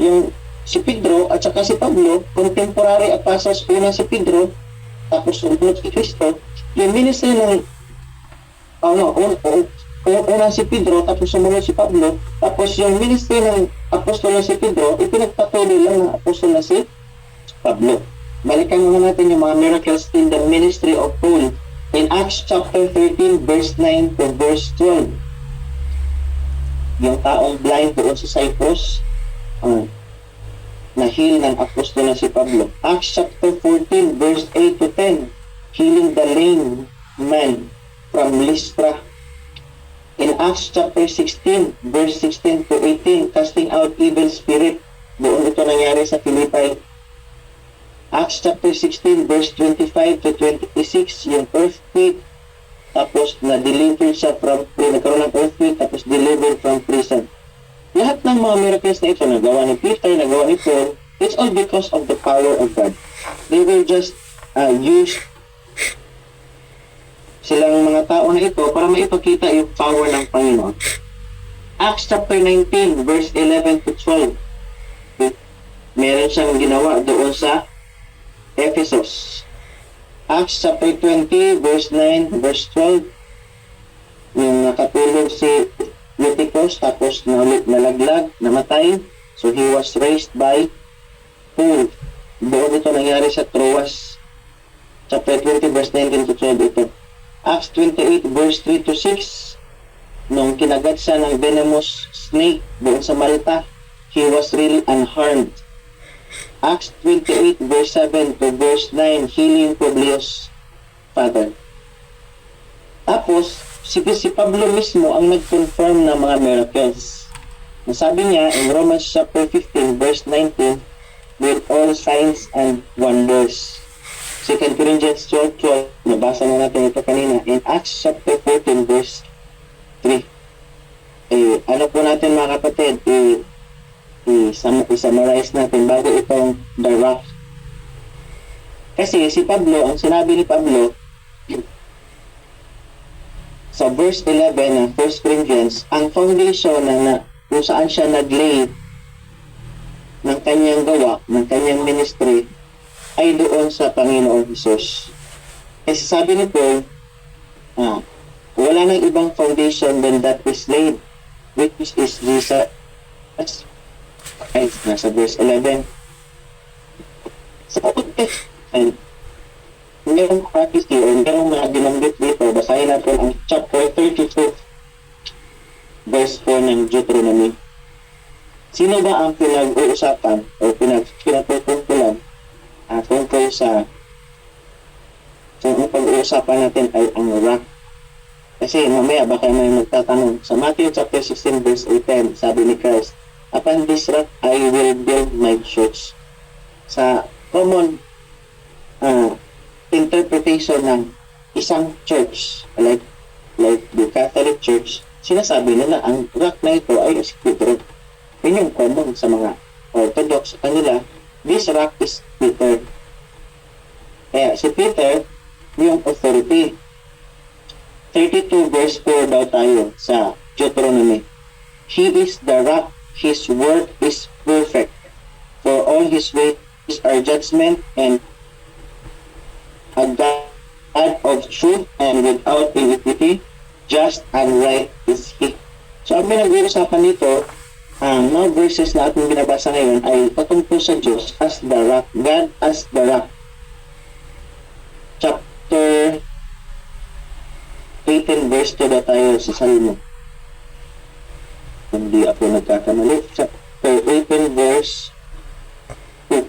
Speaker 1: Yung si Pedro at saka si Pablo, contemporary apostles, una si Pedro, tapos sumunod si Cristo. Yung ministry ng una si Pedro, tapos sumunod si Pablo, tapos yung ministry ng apostol na si Pedro, ipinagpatuloy lang ng apostol na si Pablo. Balikan muna natin yung mga miracles in the ministry of Paul in Acts chapter 13 verse 9 to verse 12. Yung taong blind doon sa Cyprus, na-heal ng apostol na si Pablo. Acts chapter 14 verse 8 to 10, healing the lame man from Lystra. In Acts chapter 16 verse 16 to 18, casting out evil spirit. Doon ito nangyari sa Philippi. Acts chapter 16 verse 25 to 26, yung earthquake, tapos na-deliver siya from, nagkaroon ng earthquake, tapos delivered from prison. Lahat ng mga miracles na ito, nagawa ni Peter, nagawa ni Paul, it's all because of the power of God. They were just used silang mga tao na ito para maipakita yung power ng Panginoon. Acts chapter 19 verse 11 to 12, meron siyang ginawa doon sa Ephesus. Acts chapter 20 verse 9 verse 12, yung nakatulog si Eutychus, tapos nalaglag, namatay, so he was raised by Paul. Doon ito nangyari sa Troas. Chapter 20 verse 19 to 12 ito. Acts 28 verse 3 to 6, nung kinagat siya ng venomous snake doon sa Malta, he was really unharmed. Acts 28 verse 7 to verse 9, healing Publius' father. Tapos si Pablo mismo ang nag-confirm ng mga miracles. Nasabi niya in Romans chapter 15 verse 19, with all signs and wonders. 2 Corinthians 12:12, nabasa na natin ito kanina. In Acts chapter 14 verse 3. Ano po natin mga kapatid, i-summarize natin bago itong the rock. Kasi si Pablo, ang sinabi ni Pablo sa verse 11 ng 1 Corinthians, ang foundation na kung saan siya naglay ng kanyang gawa, ng kanyang ministry, ay doon sa Panginoong Hesus. Kasi sabi ni Paul, wala nang ibang foundation than that is laid, which is Jesus. Ay, nasa verse 11. Sa and merong prophecy o merong mga binanggit dito, basahin natin ang chapter 32 verse 4 ng Deuteronomy. Sino ba ang pinag-uusapan o pinagpupungkulan tungkol sa ang pag-uusapan natin ay ang rock? Kasi mamaya baka may magtatanong sa Matthew chapter 16 verse 18, sabi ni Christ, upon this rock I will build my church. Sa common interpretation ng isang church like the Catholic Church, sinasabi nila ang rock na ito ay si Peter. Yun yung common sa mga Orthodox kanila. This rock is Peter. Kaya si Peter yung authority. 32 verse 4 daw tayo sa Deuteronomy. He is the rock, his work is perfect. For all his ways are judgment, and a God of truth and without iniquity, just and right is he. So ang pinag-uusapan dito, ang mga verses na ating binabasa ngayon ay patungkol sa Diyos as the rock, God as the rock. Chapter 18 verse 2 na tayo sa Salmo. Hindi ako nagkakamali. Chapter 18 verse 2.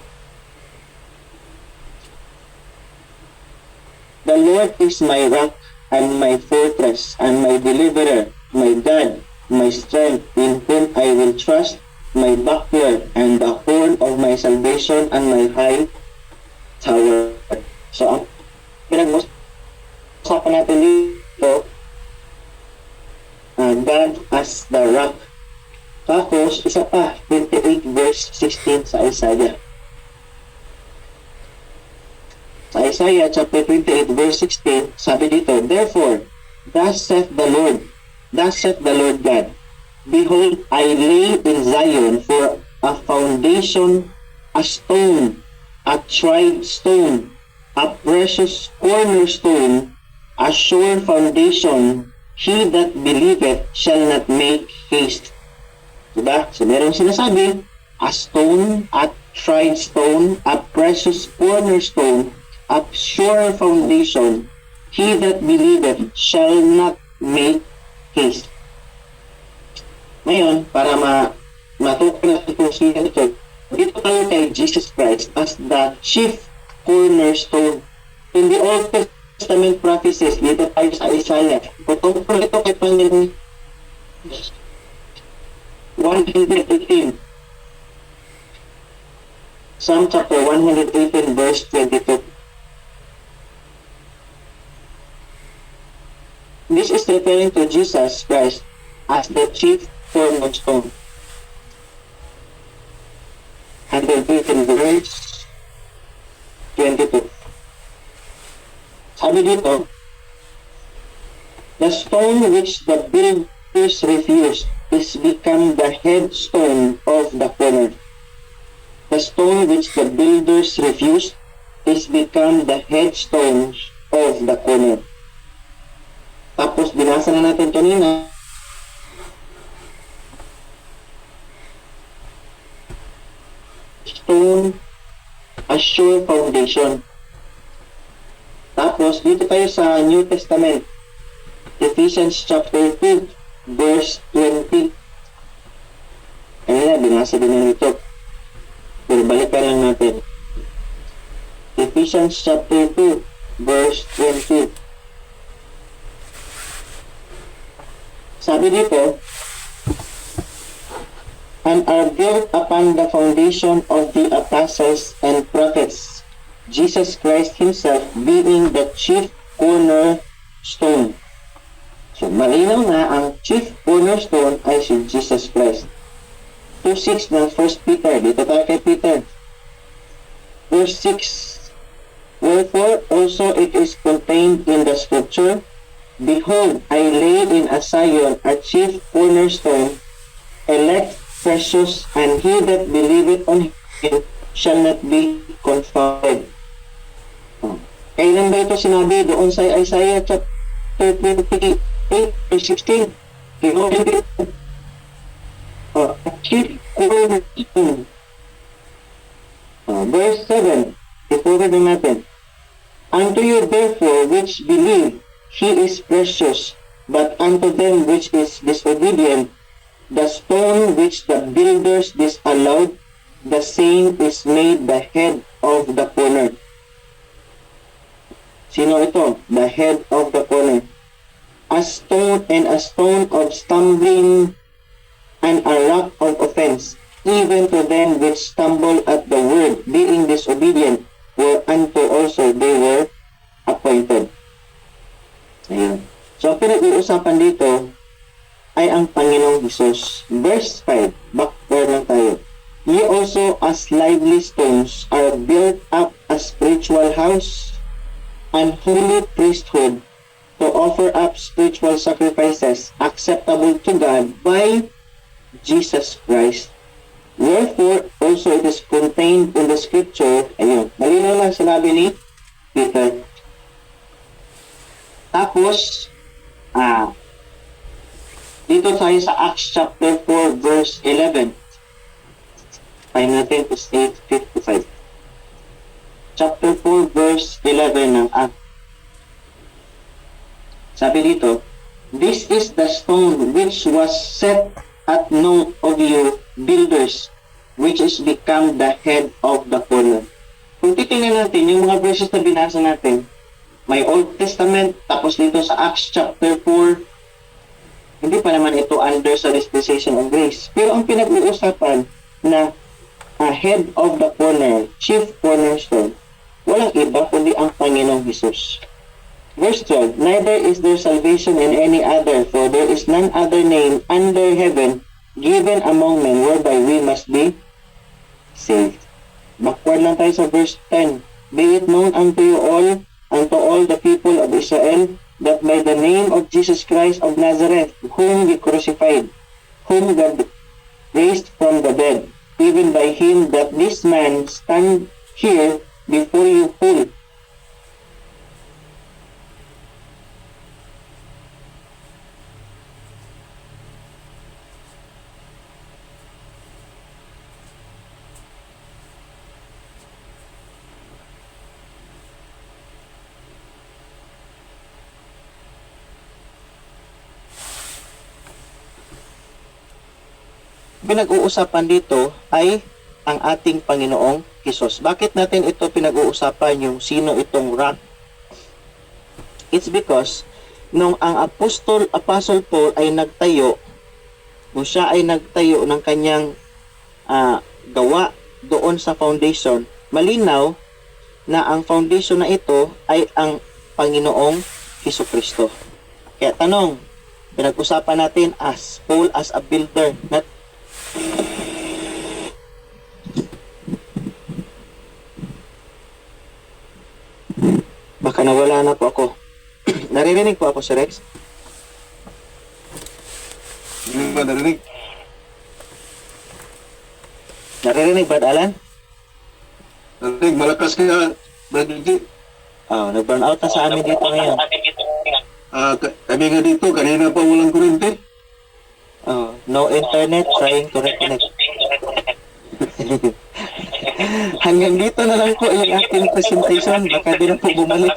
Speaker 1: The Lord is my rock and my fortress and my deliverer, my God, my strength, in whom I will trust, my buckler and the horn of my salvation and my high tower. So, ang pinag-usapan natin dito, God as the rock. Tapos, isa pa, 28 verse 16 sa Isaiah. Sa Isaiah chapter 28 verse 16, sabi dito, therefore, thus saith the Lord God, behold, I lay in Zion for a foundation, a stone, a tried stone, a precious cornerstone, a sure foundation, he that believeth shall not make haste. Diba? So merong sinasabi, a stone, a tried stone, a precious cornerstone, a sure foundation, he that believeth shall not make haste. Ngayon, para matukoy natin kung sino ito, dito tayo kay Jesus Christ as the chief cornerstone. In the Old Testament prophecies, dito tayo sa Isaiah, patungkol ito kay Panginoon 118. Psalm chapter 118 verse 22. This is referring to Jesus Christ as the chief cornerstone. 118 verse 22. Sabi dito, the stone which the builders refused is become the headstone of the corner. The stone which the builders refused is become the headstone of the corner. Tapos binasa na natin kanina, stone, a sure foundation. Tapos dito tayo sa New Testament, Ephesians chapter 2 verse 20. Kanina binasa din na ito, pero balikan lang natin. Ephesians chapter 2 verse 20. Sabi dito, and are built upon the foundation of the apostles and prophets, Jesus Christ himself being the chief cornerstone. So, malinaw na ang chief cornerstone ay si Jesus Christ. 2:6 ng 1 Peter. Dito tayo kay Peter. Verse 6. Wherefore also it is contained in the scripture, Behold, I lay in a Zion a chief cornerstone, elect, precious, and he that believeth on him shall not be confounded. Kailan ba ito sinabi doon sa Isaiah chapter 28, verse 16? A chief cornerstone. Verse 7, ipunin din natin. Unto you therefore which believe, he is precious, but unto them which is disobedient, the stone which the builders disallowed, the same is made the head of the corner. Sino ito? The head of the corner. A stone and a stone of stumbling and a rock of offense, even to them which stumble at the word, being disobedient, whereunto also they were appointed. Ayan. So, ang pinag-uusapan dito ay ang Panginoong Jesus. Verse 5, backward lang tayo. Ye also as lively stones are built up a spiritual house and holy priesthood to offer up spiritual sacrifices acceptable to God by Jesus Christ. Wherefore, also it is contained in the scripture, ayun, malinaw lang sinabi ni Peter. Tapos, dito tayo sa Acts chapter 4 verse 11. Time natin is 8:55. Chapter 4 verse 11 ng Acts. Sabi dito, This is the stone which was set at note of you builders, which is become the head of the corner. Kung titingnan natin yung mga verses na binasa natin, may Old Testament, tapos dito sa Acts chapter 4, hindi pa naman ito under sa dispensation of grace. Pero ang pinag-uusapan na head of the corner, chief cornerstone, walang iba kundi ang Panginoong Jesus. Verse 12, Neither is there salvation in any other, for there is none other name under heaven given among men whereby we must be saved. Backward lang tayo sa verse 10. Be it known unto you all, unto all the people of Israel, that by the name of Jesus Christ of Nazareth, whom ye crucified, whom God raised from the dead, even by him that this man stand here before you whole. Pinag-uusapan dito ay ang ating Panginoong Hesus. Bakit natin ito pinag-uusapan yung sino itong rock? It's because nung ang Apostle Paul ay nagtayo, nung siya ay nagtayo ng kanyang gawa doon sa foundation, malinaw na ang foundation na ito ay ang Panginoong Hesukristo. Kaya tanong, pinag-usapan natin as Paul as a builder, not baka nawala na po ako. Naririnig po ako, Sir Rex?
Speaker 2: Hindi ba narinig?
Speaker 1: Naririnig, Brad Alan?
Speaker 2: Narinig, malakas kaya, Brad G.
Speaker 1: Nag-burn out na sa amin dito ngayon.
Speaker 2: Kami nga dito, kanina pa walang kuryente.
Speaker 1: No internet, trying to reconnect. Hanggang dito na lang po yung ating presentation. Baka din po bumalik.